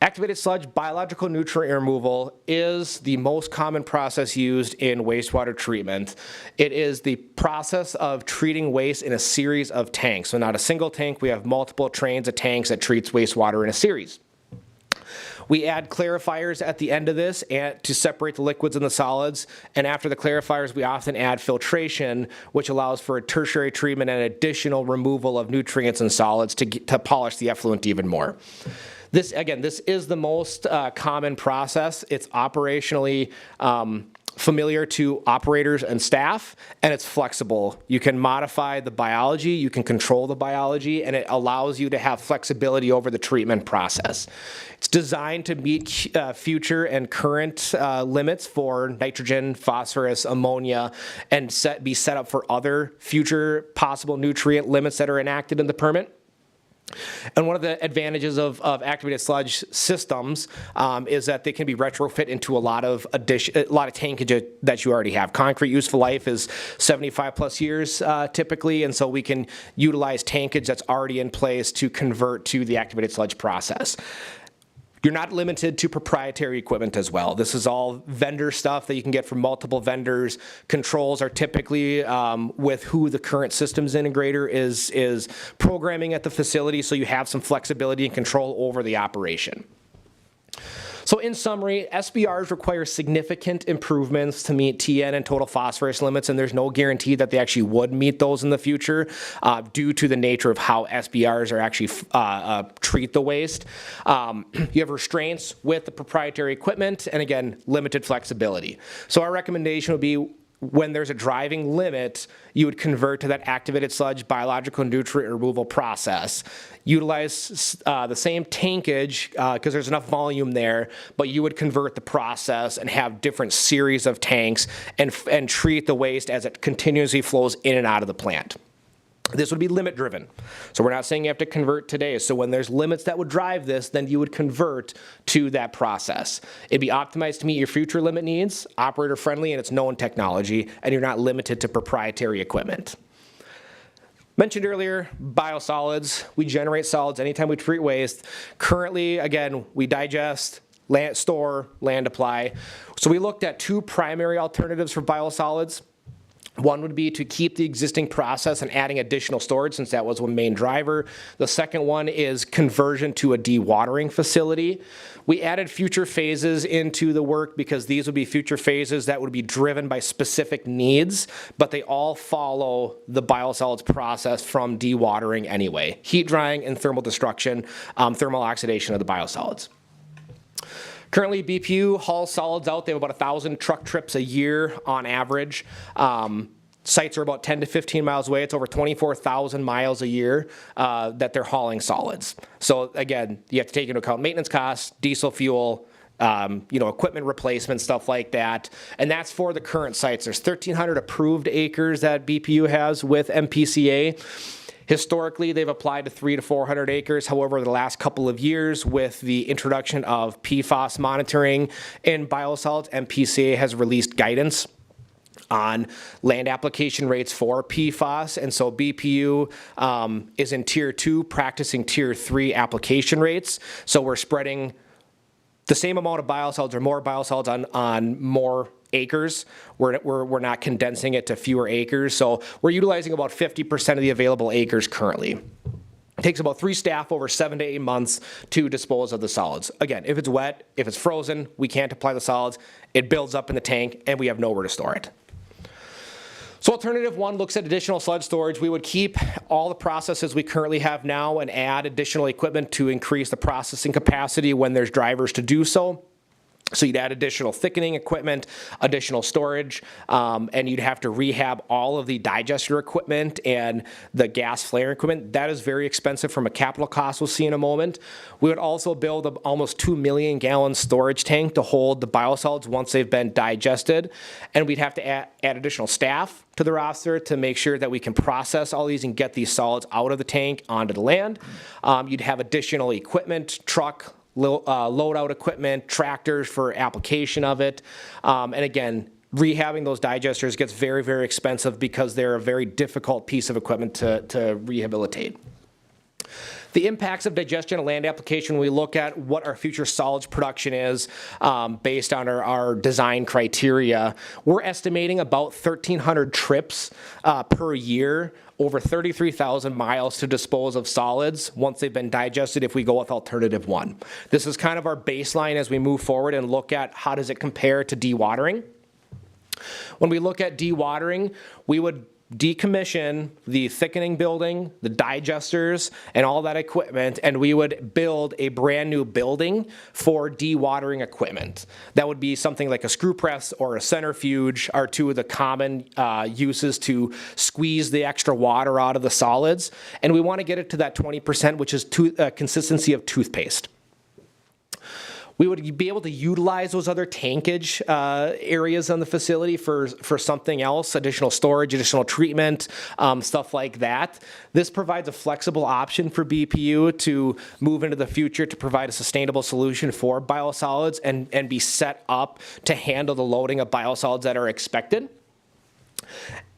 Activated sludge biological nutrient removal is the most common process used in wastewater treatment. It is the process of treating waste in a series of tanks. So not a single tank, we have multiple trains of tanks that treats wastewater in a series. We add clarifiers at the end of this to separate the liquids and the solids, and after the clarifiers we often add filtration, which allows for a tertiary treatment and additional removal of nutrients and solids to polish the effluent even more. This is the most common process. It's operationally familiar to operators and staff, and it's flexible. You can modify the biology, you can control the biology, and it allows you to have flexibility over the treatment process. It's designed to meet future and current limits for nitrogen, phosphorus, ammonia, and be set up for other future possible nutrient limits that are enacted in the permit. And one of the advantages of activated sludge systems is that they can be retrofit into a lot of tankage that you already have. Concrete useful life is 75 plus years typically, and so we can utilize tankage that's already in place to convert to the activated sludge process. You're not limited to proprietary equipment as well. This is all vendor stuff that you can get from multiple vendors. Controls are typically with who the current systems integrator is programming at the facility, so you have some flexibility and control over the operation. So in summary, SBRs require significant improvements to meet TN and total phosphorus limits, and there's no guarantee that they actually would meet those in the future due to the nature of how SBRs are actually treat the waste. You have restraints with the proprietary equipment, and again, limited flexibility. So our recommendation would be, when there's a driving limit, you would convert to that activated sludge biological nutrient removal process. Utilize the same tankage because there's enough volume there, but you would convert the process and have different series of tanks and treat the waste as it continuously flows in and out of the plant. This would be limit driven. So we're not saying you have to convert today. So when there's limits that would drive this, then you would convert to that process. It'd be optimized to meet your future limit needs, operator friendly, and it's known technology, and you're not limited to proprietary equipment. Mentioned earlier, biosolids. We generate solids anytime we treat waste. Currently, again, we digest, store, land apply. So we looked at 2 primary alternatives for biosolids. One would be to keep the existing process and adding additional storage, since that was one main driver. The second one is conversion to a dewatering facility. We added future phases into the work because these would be future phases that would be driven by specific needs, but they all follow the biosolids process from dewatering anyway. Heat drying and thermal destruction, thermal oxidation of the biosolids. Currently, BPU hauls solids out. They have about 1,000 truck trips a year on average. Sites are about 10 to 15 miles away. It's over 24,000 miles a year that they're hauling solids. So again, you have to take into account maintenance costs, diesel fuel, equipment replacement, stuff like that. And that's for the current sites. There's 1,300 approved acres that BPU has with MPCA. Historically, they've applied to 300 to 400 acres. However, the last couple of years, with the introduction of PFAS monitoring in biosolids, MPCA has released guidance on land application rates for PFAS. And so BPU is in Tier 2, practicing Tier 3 application rates. So we're spreading the same amount of biosolids or more biosolids on more acres. We're not condensing it to fewer acres. So we're utilizing about 50% of the available acres currently. It takes about 3 staff over 7 to 8 months to dispose of the solids. Again, if it's wet, if it's frozen, we can't apply the solids. It builds up in the tank and we have nowhere to store it. So alternative one looks at additional sludge storage. We would keep all the processes we currently have now and add additional equipment to increase the processing capacity when there's drivers to do so. So you'd add additional thickening equipment, additional storage, and you'd have to rehab all of the digester equipment and the gas flare equipment. That is very expensive from a capital cost we'll see in a moment. We would also build an almost 2 million gallon storage tank to hold the biosolids once they've been digested. And we'd have to add additional staff to the roster to make sure that we can process all these and get these solids out of the tank onto the land. You'd have additional equipment, truck, load out equipment, tractors for application of it. And again, rehabbing those digesters gets very, very expensive because they're a very difficult piece of equipment to rehabilitate. The impacts of digestion and land application, we look at what our future solids production is based on our design criteria. We're estimating about 1,300 trips per year, over 33,000 miles to dispose of solids once they've been digested if we go with alternative one. This is kind of our baseline as we move forward and look at how does it compare to dewatering. When we look at dewatering, we would decommission the thickening building, the digesters, and all that equipment, and we would build a brand new building for dewatering equipment. That would be something like a screw press or a centrifuge are two of the common uses to squeeze the extra water out of the solids. And we want to get it to that 20%, which is consistency of toothpaste. We would be able to utilize those other tankage areas on the facility for something else, additional storage, additional treatment, stuff like that. This provides a flexible option for BPU to move into the future to provide a sustainable solution for biosolids and be set up to handle the loading of biosolids that are expected.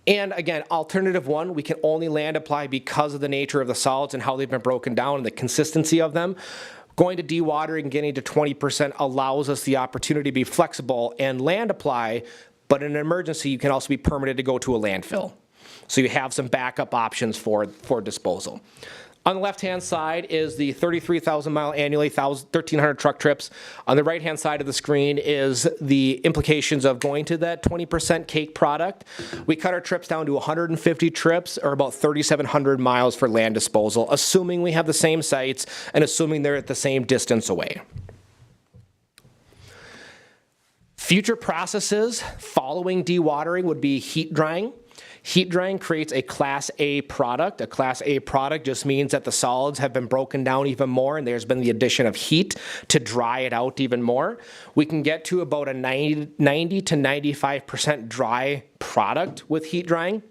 And again, alternative one, we can only land apply because of the nature of the solids and how they've been broken down and the consistency of them. Going to dewatering and getting to 20% allows us the opportunity to be flexible and land apply, but in an emergency, you can also be permitted to go to a landfill. So you have some backup options for disposal. On the left-hand side is the 33,000 mile annually, 1,300 truck trips. On the right-hand side of the screen is the implications of going to that 20% cake product. We cut our trips down to 150 trips, or about 3,700 miles for land disposal, assuming we have the same sites and assuming they're at the same distance away. Future processes following dewatering would be heat drying. Heat drying creates a Class A product. A Class A product just means that the solids have been broken down even more and there's been the addition of heat to dry it out even more. We can get to about a 90 to 95% dry product with heat drying.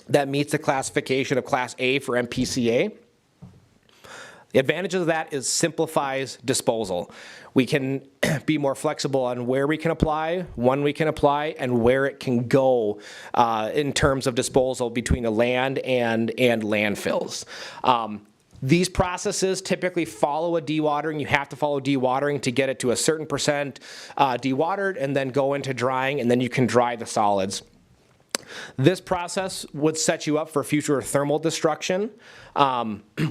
That meets the classification of Class A for MPCA. The advantage of that is simplifies disposal. We can be more flexible on where we can apply, when we can apply, and where it can go in terms of disposal between the land and landfills. These processes typically follow a dewatering. You have to follow dewatering to get it to a certain percent dewatered and then go into drying, and then you can dry the solids. This process would set you up for future thermal destruction,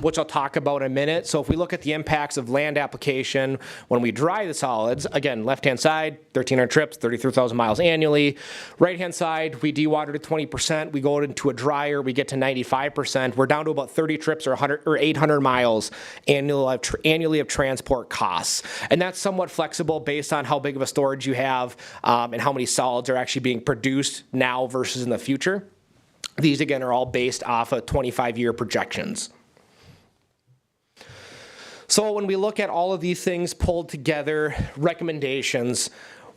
which I'll talk about in a minute. So if we look at the impacts of land application when we dry the solids, again, left-hand side, 1,300 trips, 33,000 miles annually. Right-hand side, we dewater to 20%. We go into a dryer, we get to 95%. We're down to about 30 trips or 100 or 800 miles annually of transport costs. And that's somewhat flexible based on how big of a storage you have and how many solids are actually being produced now versus in the future. These, again, are all based off of 25-year projections. So when we look at all of these things pulled together, recommendations,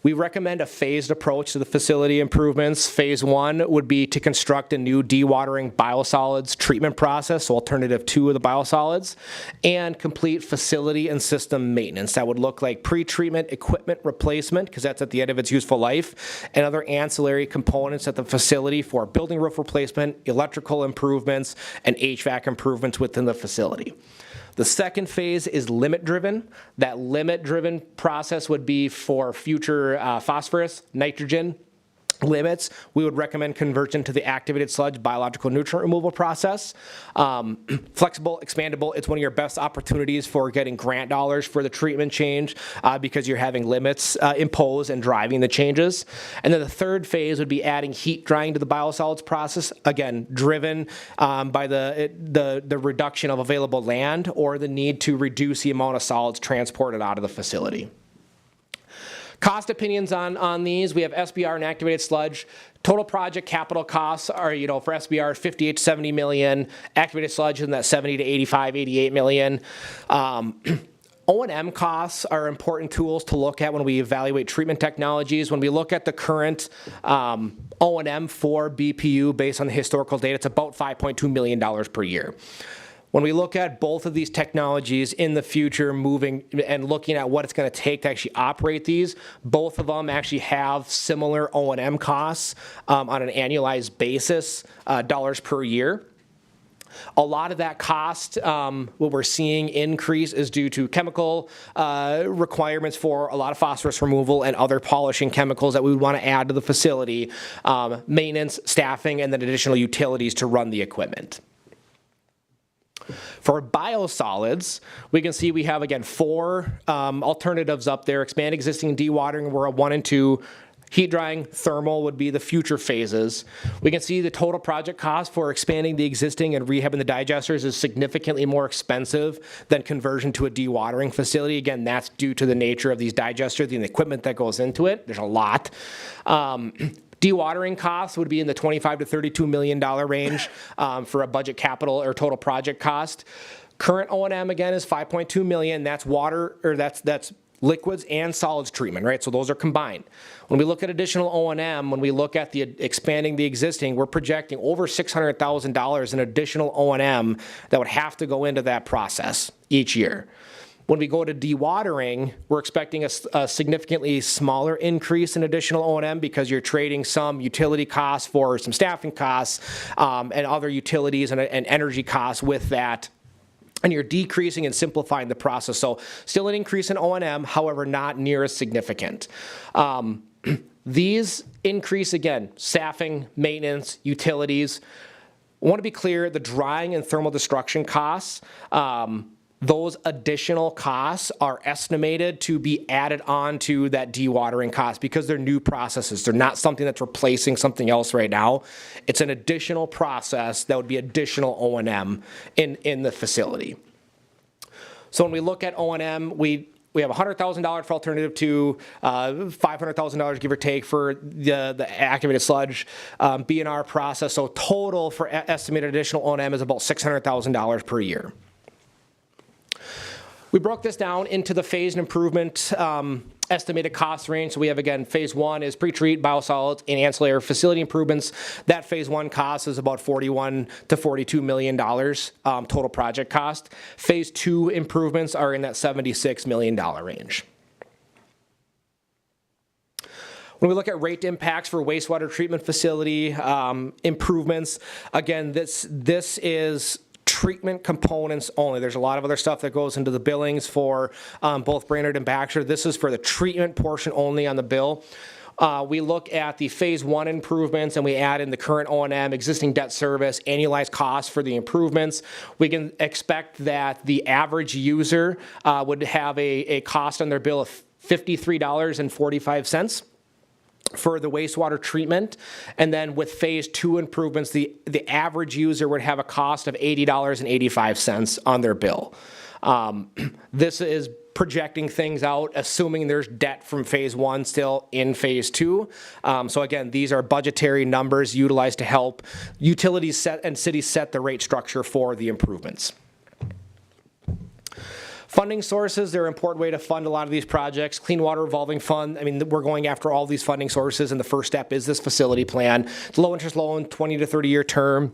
we recommend a phased approach to the facility improvements. Phase 1 would be to construct a new dewatering biosolids treatment process, so alternative 2 of the biosolids, and complete facility and system maintenance. That would look like pre-treatment equipment replacement, because that's at the end of its useful life, and other ancillary components at the facility for building roof replacement, electrical improvements, and HVAC improvements within the facility. The second phase is limit-driven. That limit-driven process would be for future phosphorus, nitrogen limits. We would recommend conversion to the activated sludge biological nutrient removal process. Flexible, expandable, it's one of your best opportunities for getting grant dollars for the treatment change because you're having limits imposed and driving the changes. And then the third phase would be adding heat drying to the biosolids process, again, driven by the reduction of available land or the need to reduce the amount of solids transported out of the facility. Cost opinions on these, we have SBR and activated sludge. Total project capital costs are, for SBR, 58 to 70 million. Activated sludge in that 70 to 85, 88 million. O&M costs are important tools to look at when we evaluate treatment technologies. When we look at the current O&M for BPU based on the historical data, it's about $5.2 million per year. When we look at both of these technologies in the future, moving and looking at what it's going to take to actually operate these, both of them actually have similar O&M costs on an annualized basis, dollars per year. A lot of that cost, what we're seeing increase is due to chemical requirements for a lot of phosphorus removal and other polishing chemicals that we would want to add to the facility, maintenance, staffing, and then additional utilities to run the equipment. For biosolids, we can see we have, again, 4 alternatives up there. Expand existing dewatering, we're at 1 and 2. Heat drying, thermal would be the future phases. We can see the total project cost for expanding the existing and rehabbing the digesters is significantly more expensive than conversion to a dewatering facility. Again, that's due to the nature of these digesters and the equipment that goes into it. There's a lot. Dewatering costs would be in the $25 to $32 million range for a budget capital or total project cost. Current O&M, again, is $5.2 million. That's water, or that's liquids and solids treatment, right? So those are combined. When we look at additional O&M, when we look at the expanding the existing, we're projecting over $600,000 in additional O&M that would have to go into that process each year. When we go to dewatering, we're expecting a significantly smaller increase in additional O&M because you're trading some utility costs for some staffing costs and other utilities and energy costs with that. And you're decreasing and simplifying the process. So still an increase in O&M, however, not near as significant. These increase, again, staffing, maintenance, utilities. I want to be clear, the drying and thermal destruction costs, those additional costs are estimated to be added on to that dewatering cost because they're new processes. They're not something that's replacing something else right now. It's an additional process that would be additional O&M in the facility. So when we look at O&M, we have $100,000 for alternative 2, $500,000 give or take for the activated sludge B&R process. So total for estimated additional O&M is about $600,000 per year. We broke this down into the phased improvement estimated cost range. So we have, again, phase 1 is pre-treat, biosolids, and ancillary facility improvements. That phase 1 cost is about $41 to $42 million total project cost. Phase 2 improvements are in that $76 million range. When we look at rate impacts for wastewater treatment facility improvements, again, this is treatment components only. There's a lot of other stuff that goes into the billings for both Brainerd and Baxter. This is for the treatment portion only on the bill. we look at the phase 1 improvements and we add in the current O&M, existing debt service, annualized costs for the improvements, we can expect that the average user would have a cost on their bill of $53.45 for the wastewater treatment. And then with phase 2 improvements, the average user would have a cost of $80.85 on their bill. This is projecting things out, assuming there's debt from phase 1 still in phase 2. So again, these are budgetary numbers utilized to help utilities set and cities set the rate structure for the improvements. Funding sources, they're an important way to fund a lot of these projects. Clean Water Revolving Fund, I mean, we're going after all these funding sources, and the first step is this facility plan. It's a low interest loan, 20 to 30 year term,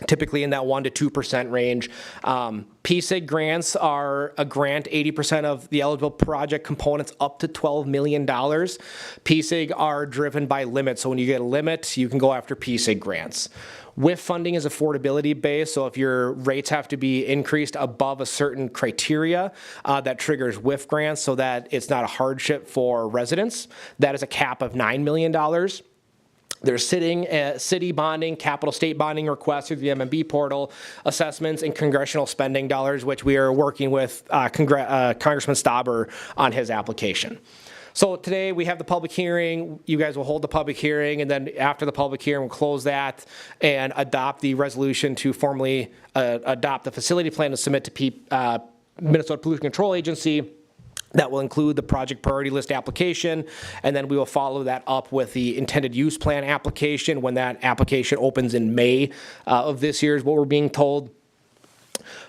typically in that 1% to 2% range. PSIG grants are a grant, 80% of the eligible project components up to $12 million. PSIG are driven by limits, so when you get a limit, you can go after PSIG grants. WIF funding is affordability based, so if your rates have to be increased above a certain criteria, that triggers WIF grants so that it's not a hardship for residents. That is a cap of $9 million. There's city bonding, capital state bonding requests through the MMB portal, assessments, and congressional spending dollars, which we are working with Congressman Stauber on his application. So today we have the public hearing. You guys will hold the public hearing, and then after the public hearing, we'll close that and adopt the resolution to formally adopt the facility plan to submit to Minnesota Pollution Control Agency. That will include the project priority list application, and then we will follow that up with the intended use plan application when that application opens in May of this year is what we're being told.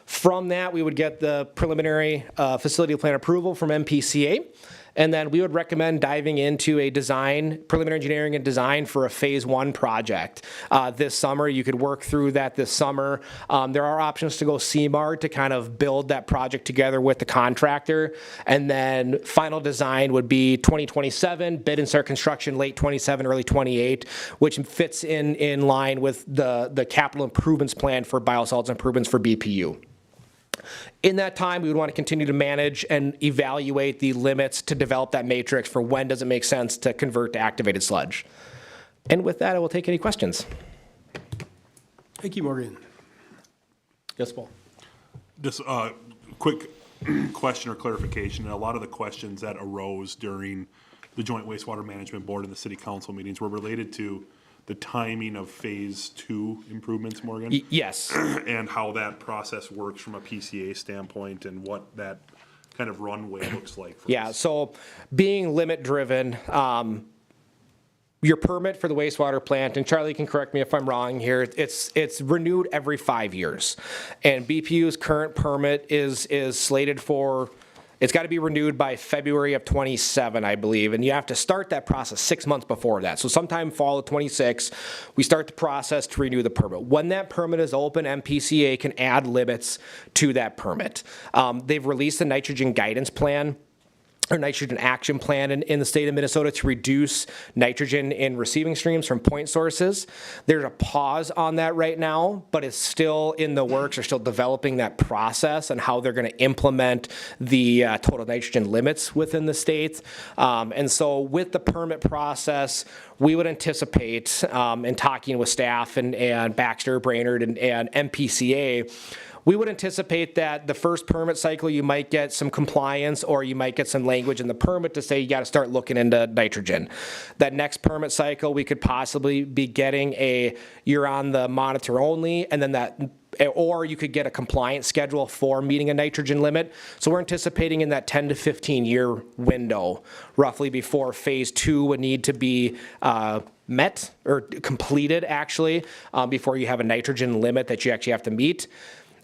From that, we would get the preliminary facility plan approval from MPCA. And then we would recommend diving into a preliminary engineering and design for a phase 1 project. This summer, you could work through that this summer. There are options to go CMAR to kind of build that project together with the contractor. And then final design would be 2027, bid and start construction late 27, early 28, which fits in line with the capital improvements plan for biosolids improvements for BPU. In that time, we would want to continue to manage and evaluate the limits to develop that matrix for when does it make sense to convert to activated sludge. And with that, I will take any questions. Thank you, Morgan. Yes, Paul. Just a quick question or clarification. A lot of the questions that arose during the Joint Wastewater Management Board and the City Council meetings were related to the timing of phase 2 improvements, Morgan? Yes. And how that process works from a PCA standpoint and what that kind of runway looks like for us. So being limit driven, your permit for the wastewater plant, and Charlie can correct me if I'm wrong here, it's renewed every 5 years. And BPU's current permit is slated for, it's got to be renewed by February of 27, I believe, and you have to start that process 6 months before that. So sometime fall of 26, we start the process to renew the permit. When that permit is open, MPCA can add limits to that permit. They've released a nitrogen guidance plan, or nitrogen action plan in the state of Minnesota to reduce nitrogen in receiving streams from point sources. There's a pause on that right now, but it's still in the works. They're still developing that process and how they're going to implement the total nitrogen limits within the state. And so with the permit process, we would anticipate, in talking with staff and Baxter, Brainerd, and MPCA, we would anticipate that the first permit cycle, you might get some compliance or you might get some language in the permit to say you got to start looking into nitrogen. That next permit cycle, we could possibly be getting you're on the monitor only, and then or you could get a compliance schedule for meeting a nitrogen limit. So we're anticipating in that 10 to 15 year window, roughly, before phase 2 would need to be met or completed, actually, before you have a nitrogen limit that you actually have to meet.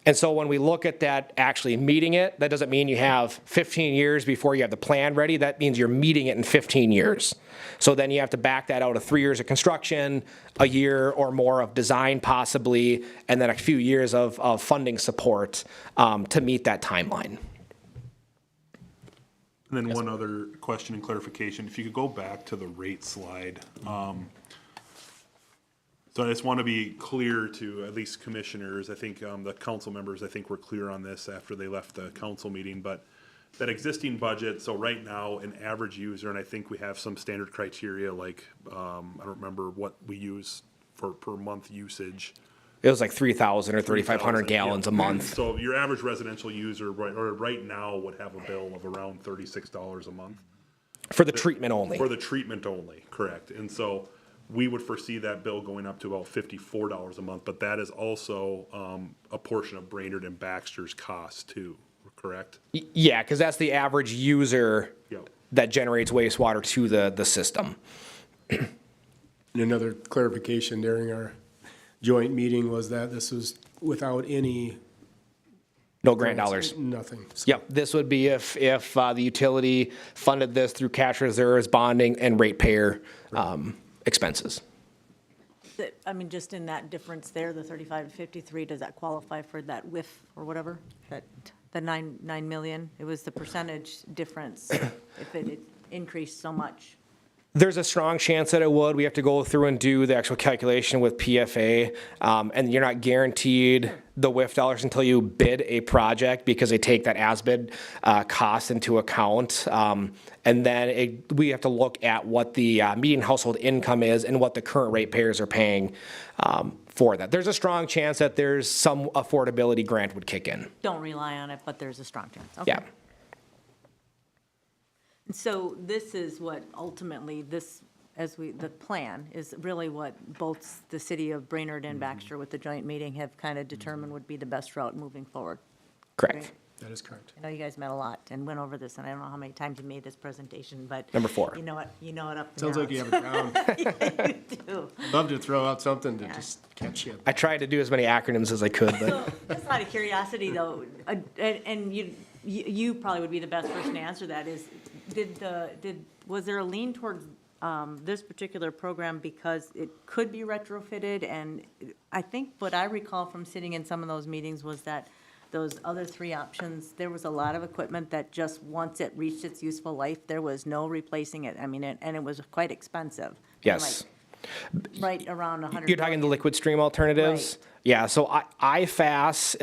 And so when we look at that actually meeting it, that doesn't mean you have 15 years before you have the plan ready. That means you're meeting it in 15 years. So then you have to back that out of 3 years of construction, a year or more of design possibly, and then a few years of funding support to meet that timeline. And then one other question and clarification. If you could go back to the rate slide. So I just want to be clear to at least commissioners. I think the council members, I think, were clear on this after they left the council meeting. But that existing budget, so right now, an average user, and I think we have some standard criteria, like, I don't remember what we use for per month usage. It was like 3,000 or 3,500 3,000, gallons yeah. a month. So your average residential user, right now, would have a bill of around $36 a month. For the treatment only. For the treatment only, correct. And so we would foresee that bill going up to about $54 a month, but that is also a portion of Brainerd and Baxter's cost too, correct? Yeah, because that's the average user Yep. that generates wastewater to the system. And another clarification during our joint meeting was that this was without any. No grant dollars. Nothing. So- Yep, this would be if the utility funded this through cash reserves, bonding, and ratepayer expenses. I mean, just in that difference there, the 35 to 53, does that qualify for that WIF or whatever? That, the 9 million? It was the percentage difference if it increased so much. There's a strong chance that it would. We have to go through and do the actual calculation with PFA, and you're not guaranteed the WIF dollars until you bid a project because they take that as-bid cost into account. And then we have to look at what the median household income is and what the current ratepayers are paying for that. There's a strong chance that there's some affordability grant would kick in. Don't rely on it, but there's a strong chance. Okay. Yeah. So this is what ultimately the plan is really what both the city of Brainerd and Baxter with the joint meeting have kind of determined would be the best route moving forward. Correct. Right? That is correct. I know you guys met a lot and went over this, and I don't know how many times you made this presentation, but. Number 4. You know it up and Sounds like down. you have it down. Yeah, you do. Love to throw out something to Yeah. just catch you. I tried to do as many acronyms as I could, but So, just out of curiosity, though, and you probably would be the best person to answer that, is, was there a lean towards this particular program because it could be retrofitted? And I think what I recall from sitting in some of those meetings was that those other 3 options, there was a lot of equipment that just, once it reached its useful life, there was no replacing it. I mean, and it was quite expensive. yes. Like, right around 100. You're talking the liquid stream alternatives? Right. Yeah, so IFAS,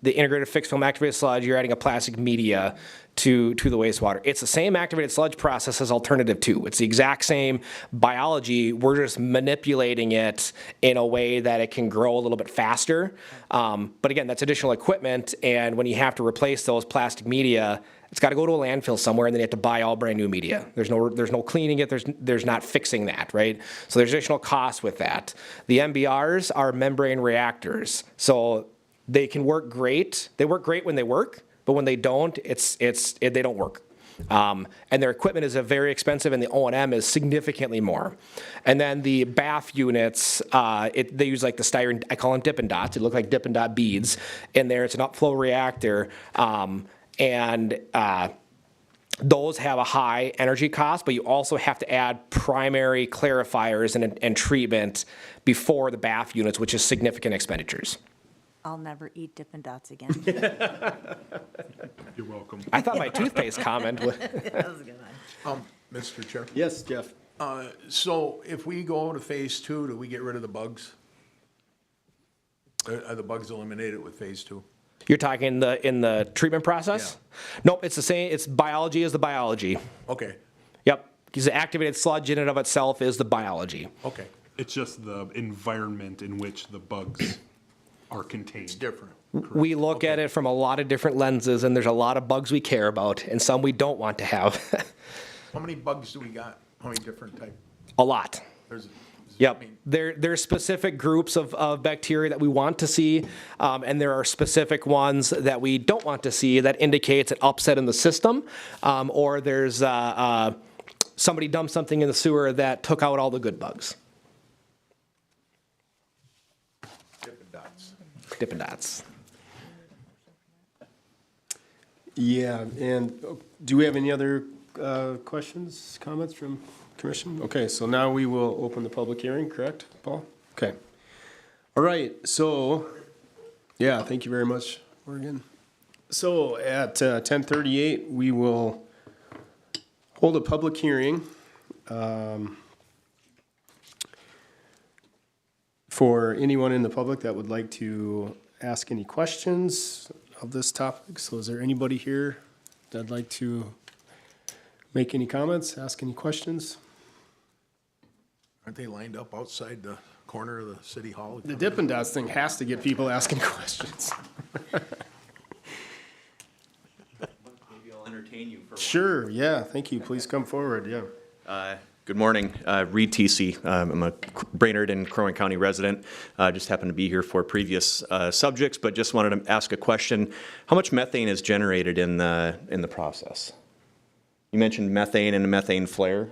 the integrated fixed film activated sludge, you're adding a plastic media to the wastewater. It's the same activated sludge process as alternative 2. It's the exact same biology. We're just manipulating it in a way that it can grow a little bit faster. But again, that's additional equipment, and when you have to replace those plastic media, it's got to go to a landfill somewhere, and then you have to buy all brand new media. There's no cleaning it. There's not fixing that, right? So there's additional costs with that. The MBRs are membrane reactors, so they can work great. They work great when they work, but when they don't, they don't work. And their equipment is very expensive, and the O&M is significantly more. And then the BAF units, they use like the styrene. I call them Dippin' Dots. They look like Dippin' Dot beads. In there, it's an upflow reactor. And those have a high energy cost, but you also have to add primary clarifiers and treatment before the BAF units, which is significant expenditures. I'll never eat Dippin' Dots again. You're welcome. I thought my toothpaste comment was. That was a good one. Mr. Chair, Yes, Jeff. so if we go to phase 2, do we get rid of the bugs? Are the bugs eliminated with phase 2? You're talking in the treatment process? Nope, it's the same. It's biology is the biology. Okay, Yep, because the activated sludge in and of itself is the biology. okay, It's just the environment in which the bugs are contained. it's different. We look at it from a lot of different lenses, and there's a lot of bugs we care about, and some we don't want to have. How many bugs do we got? How many different types? A lot. There's, Yep. I mean, There's specific groups of bacteria that we want to see, and there are specific ones that we don't want to see that indicates an upset in the system, or there's somebody dumped something in the sewer that took out all the good bugs. Dippin' Dots. Dippin' Dots. Yeah, and do we have any other questions, comments from commission? Okay, so now we will open the public hearing, correct, Paul? Okay. All right, so, yeah, thank you very much, Morgan. So at 10:38, we will hold a public hearing for anyone in the public that would like to ask any questions of this topic. So is there anybody here that'd like to make any comments, ask any questions? Aren't they lined up outside the corner of the city hall? The Dippin' Dots thing has to get people asking questions. Maybe I'll entertain you for Sure, yeah, thank you. Please come forward, yeah. Good morning, Reed TC. I'm a Brainerd and Crow Wing County resident. Just happened to be here for previous subjects, but just wanted to ask a question. How much methane is generated in the process? You mentioned methane and a methane flare.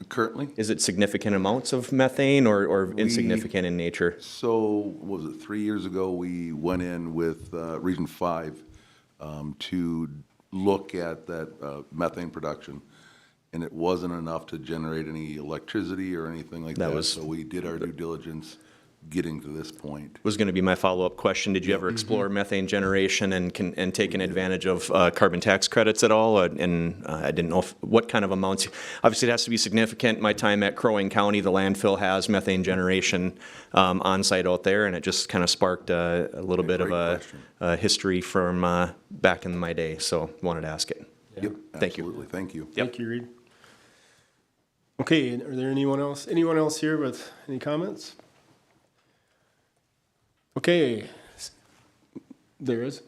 Currently? Is it significant amounts of methane or insignificant in nature? So, what was it, 3 years ago, we went in with Region 5 to look at that methane production, and it wasn't enough to generate any electricity or anything like that. So we did our due diligence getting to this point. Was going to be my follow-up question. Did you ever explore methane generation and taken advantage of carbon tax credits at all? And I didn't know what kind of amounts. Obviously, it has to be significant. My time at Crow Wing County, the landfill has methane generation on site out there, and it just kind of sparked a little bit of a history from back in my day. So wanted to ask it. Yep, Thank you. absolutely, thank you. Thank you, Reed. Okay, are there anyone else here with any comments? Okay, there is?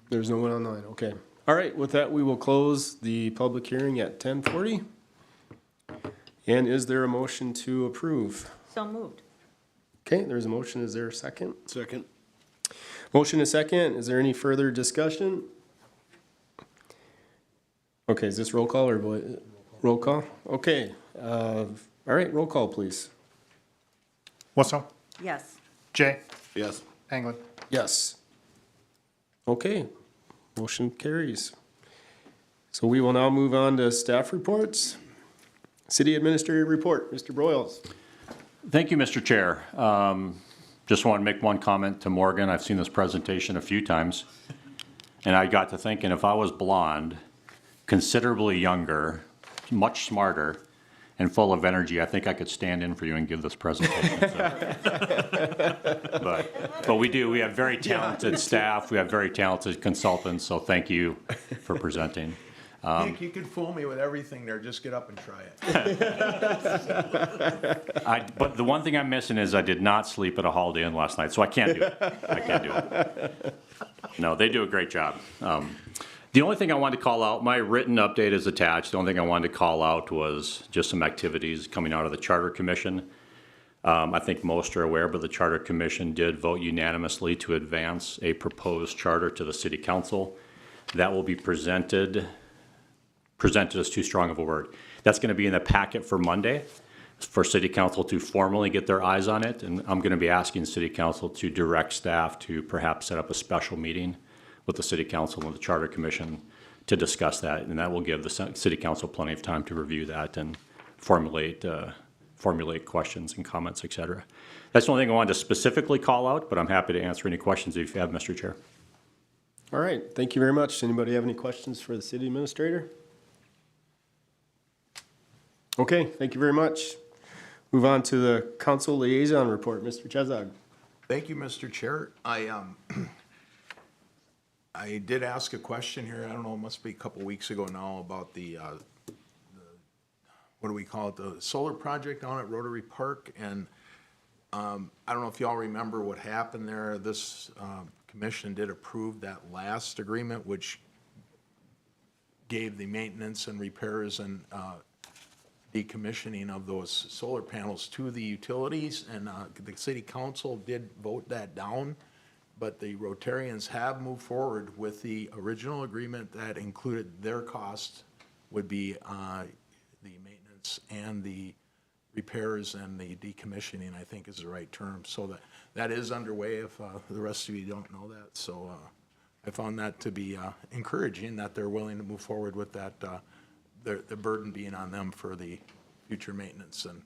There's no one online, okay. All right, with that, we will close the public hearing at 10:40. And is there a motion to approve? So moved. Okay, there's a motion, is there a second? Second. Motion is second, is there any further discussion? Okay, is this roll call or roll call? Okay, all right, roll call, please. Wusso, Yes. Jay, Yes. Anglin. Yes. Okay, motion carries. So we will now move on to staff reports. City Administrator report, Mr. Broyles. Thank you, Mr. Chair. Just want to make one comment to Morgan. I've seen this presentation a few times, and I got to thinking, if I was blonde, considerably younger, much smarter, and full of energy, I think I could stand in for you and give this presentation. But we do. We have very talented staff. We have very talented consultants, so thank you for presenting. Nick, you could fool me with everything there, just get up and try it. But the one thing I'm missing is I did not sleep at a Holiday Inn last night, so I can't do it. I can't do it. No, they do a great job. The only thing I wanted to call out, my written update is attached. The only thing I wanted to call out was just some activities coming out of the Charter Commission. I think most are aware, but the Charter Commission did vote unanimously to advance a proposed charter to the City Council. That will be presented is too strong of a word. That's going to be in the packet for Monday for City Council to formally get their eyes on it. And I'm going to be asking City Council to direct staff to perhaps set up a special meeting with the City Council and the Charter Commission to discuss that. And that will give the City Council plenty of time to review that and formulate questions and comments, et cetera. That's the only thing I wanted to specifically call out, but I'm happy to answer any questions if you have, Mr. Chair. All right, thank you very much. Anybody have any questions for the City Administrator? Okay, thank you very much. Move on to the Council Liaison Report, Mr. Chezog. Thank you, Mr. Chair. I did ask a question here, I don't know, it must be a couple weeks ago now, about the what do we call it, the solar project down at Rotary Park. And I don't know if y'all remember what happened there. This commission did approve that last agreement, which gave the maintenance and repairs and decommissioning of those solar panels to the utilities. And the city council did vote that down. But the Rotarians have moved forward with the original agreement that included their cost would be the maintenance and the repairs and the decommissioning, I think is the right term. So that is underway if the rest of you don't know that. So I found that to be encouraging that they're willing to move forward with that, the burden being on them for the future maintenance and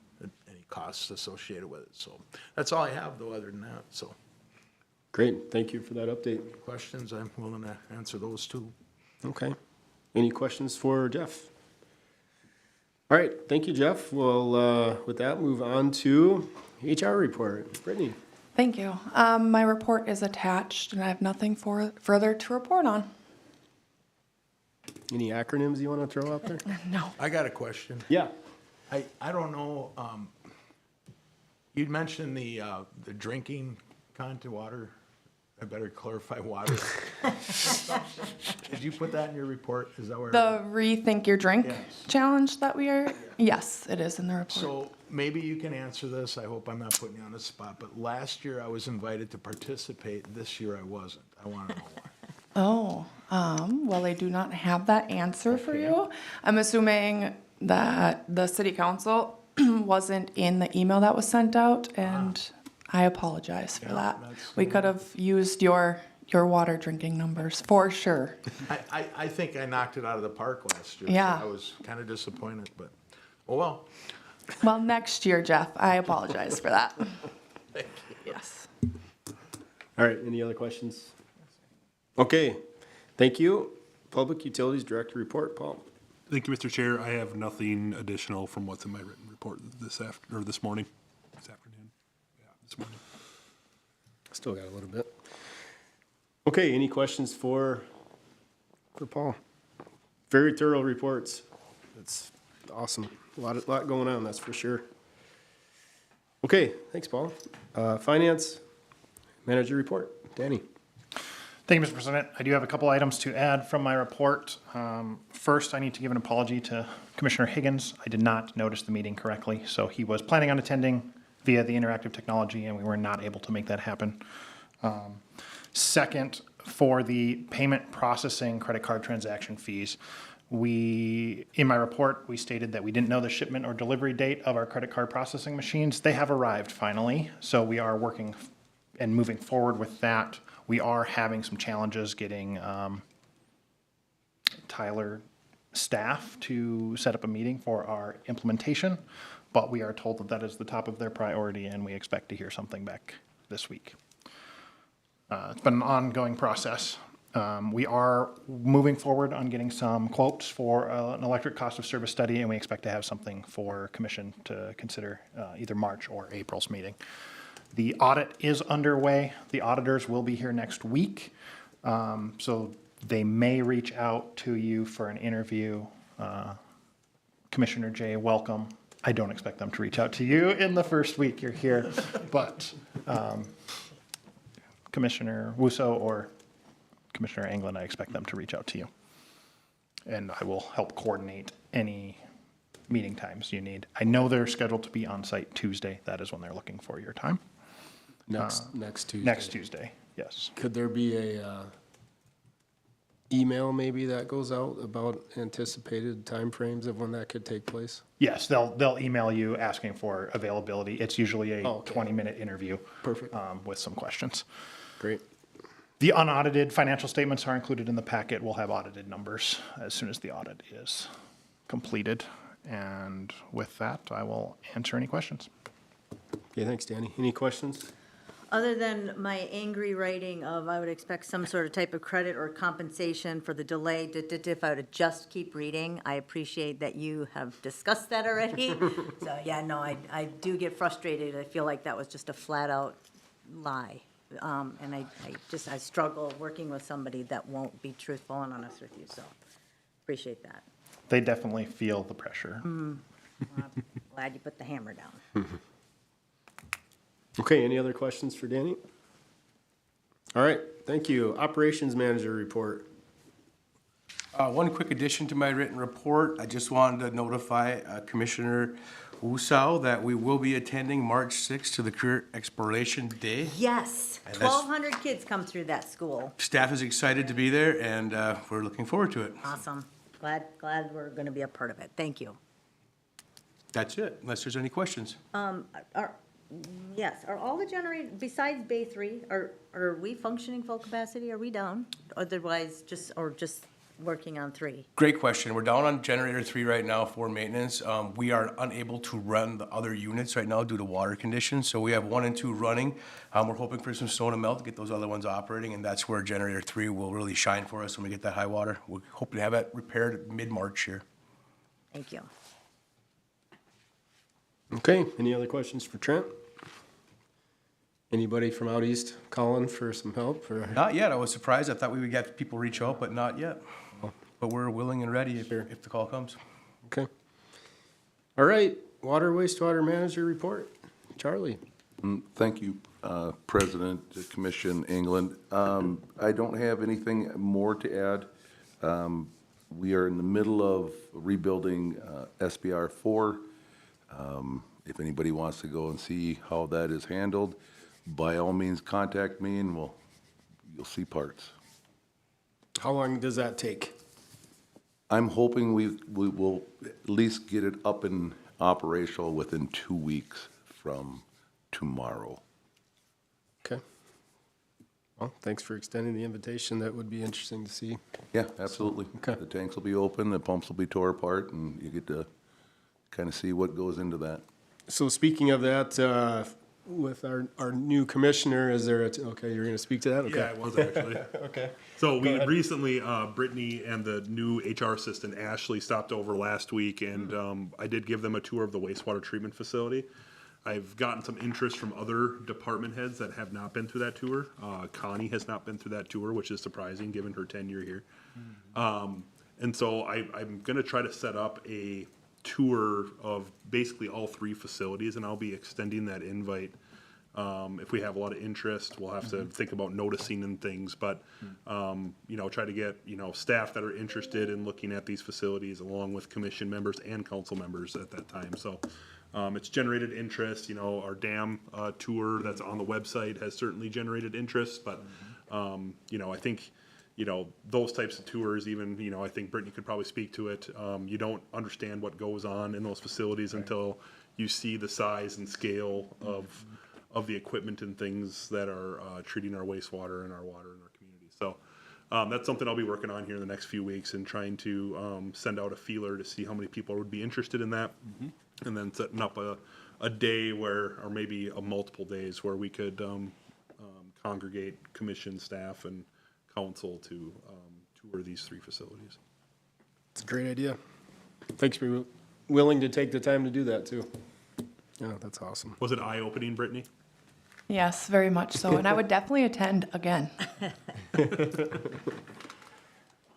any costs associated with it. So that's all I have though, other than that, so. Great, thank you for that update. Questions, I'm willing to answer those too. Okay. Any questions for Jeff? All right, thank you, Jeff. We'll, with that, move on to HR report. Brittany. Thank you. My report is attached, and I have nothing further to report on. Any acronyms you want to throw out there? No. I got a question. Yeah. I don't know, you'd mentioned the drinking content water. I better clarify water. Did you put that in your report? Is that where? The Rethink Your Drink Yes. challenge that we are, yes, it is in the report. So maybe you can answer this. I hope I'm not putting you on the spot, but last year I was invited to participate. This year I wasn't. I want to know why. Well, I do not have that answer for you. I'm assuming that the city council wasn't in the email that was sent out, and I apologize for that. that's- We could have used your water drinking numbers for sure. I think I knocked it out of the park last year. so Yeah. I was kind of disappointed, but, oh well. Well, next year, Jeff, I apologize for that. Yes. All right, any other questions? Okay, thank you. Public Utilities Director report, Paul. Thank you, Mr. Chair. I have nothing additional from what's in my written report this morning. This afternoon. Yeah, this morning. Still got a little bit. Okay, any questions for Paul? Very thorough reports. That's awesome. A lot going on, that's for sure. Okay, thanks, Paul. Finance Manager report, Danny. Thank you, Mr. President. I do have a couple items to add from my report. First, I need to give an apology to Commissioner Higgins. I did not notice the meeting correctly, so he was planning on attending via the interactive technology, and we were not able to make that happen. Second, for the payment processing credit card transaction fees, in my report, we stated that we didn't know the shipment or delivery date of our credit card processing machines. They have arrived finally, so we are working and moving forward with that. We are having some challenges getting Tyler staff to set up a meeting for our implementation, but we are told that that is the top of their priority, and we expect to hear something back this week. It's been an ongoing process. We are moving forward on getting some quotes for an electric cost of service study, and we expect to have something for commission to consider either March or April's meeting. The audit is underway. The auditors will be here next week. So they may reach out to you for an interview. Commissioner Jay, welcome. I don't expect them to reach out to you in the first week you're here, but Commissioner Wusso or Commissioner Anglin, I expect them to reach out to you. And I will help coordinate any meeting times you need. I know they're scheduled to be on site Tuesday. That is when they're looking for your time. Next Tuesday. Next Tuesday, yes. Could there be a email maybe that goes out about anticipated timeframes of when that could take place? Yes, they'll email you asking for availability. It's usually a 20-minute interview. Perfect. With some questions. Great. The unaudited financial statements are included in the packet. We'll have audited numbers as soon as the audit is completed. And with that, I will answer any questions. Okay, thanks, Danny. Any questions? Other than my angry writing of, I would expect some sort of type of credit or compensation for the delay, if I would just keep reading, I appreciate that you have discussed that already. So, yeah, no, I do get frustrated. I feel like that was just a flat-out lie. And I struggle working with somebody that won't be truthful and honest with you, so appreciate that. They definitely feel the pressure. Well, I'm glad you put the hammer down. Okay, any other questions for Danny? All right, thank you. Operations Manager report. One quick addition to my written report, I just wanted to notify Commissioner Wusow that we will be attending March 6th to the Career Exploration Day. Yes, And that's- 1,200 kids come through that school. Staff is excited to be there, and we're looking forward to it. Awesome. Glad we're going to be a part of it. Thank you. That's it, unless there's any questions. Yes, are all the generators, besides Bay 3, are we functioning full capacity? Are we down? Otherwise, just working on 3? Great question. We're down on generator 3 right now for maintenance. We are unable to run the other units right now due to water conditions, so we have 1 and 2 running. We're hoping for some snow to melt to get those other ones operating, and that's where generator 3 will really shine for us when we get that high water. We're hoping to have that repaired mid-March here. Thank you. Okay, any other questions for Trent? Anybody from out east calling for some help? Or Not yet. I was surprised. I thought we would get people reach out, but not yet. But we're willing and ready if the call comes. Okay. All right, water wastewater manager report. Charlie. Thank you, President, Commission, England. I don't have anything more to add. We are in the middle of rebuilding SBR 4. If anybody wants to go and see how that is handled, by all means, contact me and you'll see parts. How long does that take? I'm hoping we will at least get it up and operational within 2 weeks from tomorrow. Okay. Well, thanks for extending the invitation. That would be interesting to see. Yeah, absolutely. Okay. The tanks will be open, the pumps will be tore apart, and you get to kind of see what goes into that. So speaking of that, with our new commissioner, is there okay, you're going to speak to that? Okay. Yeah, it was actually. Okay. So we recently, Brittany and the new HR assistant, Ashley, stopped over last week, and I did give them a tour of the wastewater treatment facility. I've gotten some interest from other department heads that have not been through that tour. Connie has not been through that tour, which is surprising given her tenure here. And so I'm going to try to set up a tour of basically all 3 facilities, and I'll be extending that invite. If we have a lot of interest, we'll have to think about noticing and things, but, you know, try to get, you know, staff that are interested in looking at these facilities along with commission members and council members at that time. So, it's generated interest, you know, our dam, tour that's on the website has certainly generated interest, but, you know, I think, you know, those types of tours, even, you know, I think Brittany could probably speak to it. You don't understand what goes on in those facilities until you see the size and scale of the equipment and things that are treating our wastewater and our water in our community. So that's something I'll be working on here in the next few weeks and trying to send out a feeler to see how many people would be interested in that. And then setting up a day where, or maybe a multiple days where we could congregate commission staff and council to tour these 3 facilities. It's a great idea. Thanks for being willing to take the time to do that too. Yeah, that's awesome. Was it eye-opening, Brittany? Yes, very much so. And I would definitely attend again.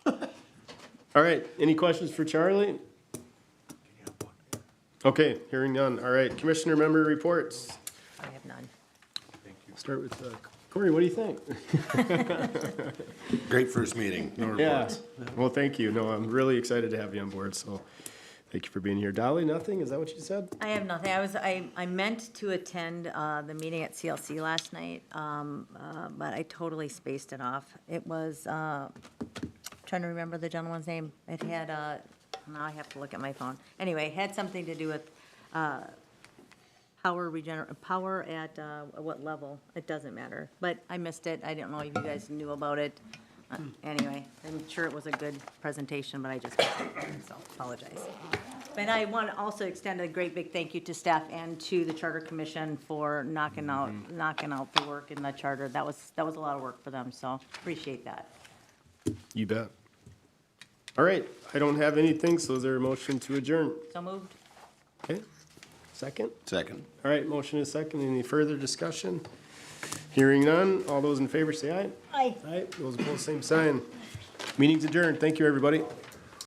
All right, any questions for Charlie? Okay, hearing none. All right, commissioner member reports. I have none. Start with Corey, what do you think? Great first meeting. No Yeah, reports. well, thank you. No, I'm really excited to have you on board, so thank you for being here. Dolly, nothing? Is that what you said? I have nothing. I meant to attend the meeting at CLC last night, but I totally spaced it off. It was, trying to remember the gentleman's name. It had, now I have to look at my phone. Anyway, it had something to do with power at what level. It doesn't matter. But I missed it. I don't know if you guys knew about it. Anyway, I'm sure it was a good presentation, but I just missed it, so apologize. And I want to also extend a great big thank you to staff and to the Charter Commission for knocking out the work in the charter. That was a lot of work for them, so appreciate that. You bet. All right, I don't have anything, so is there a motion to adjourn? So moved. Okay, second? Second. All right, motion is second. Any further discussion? Hearing none, all those in favor say aye. Aye. Aye, those opposed, same sign. Meeting's adjourned. Thank you, everybody.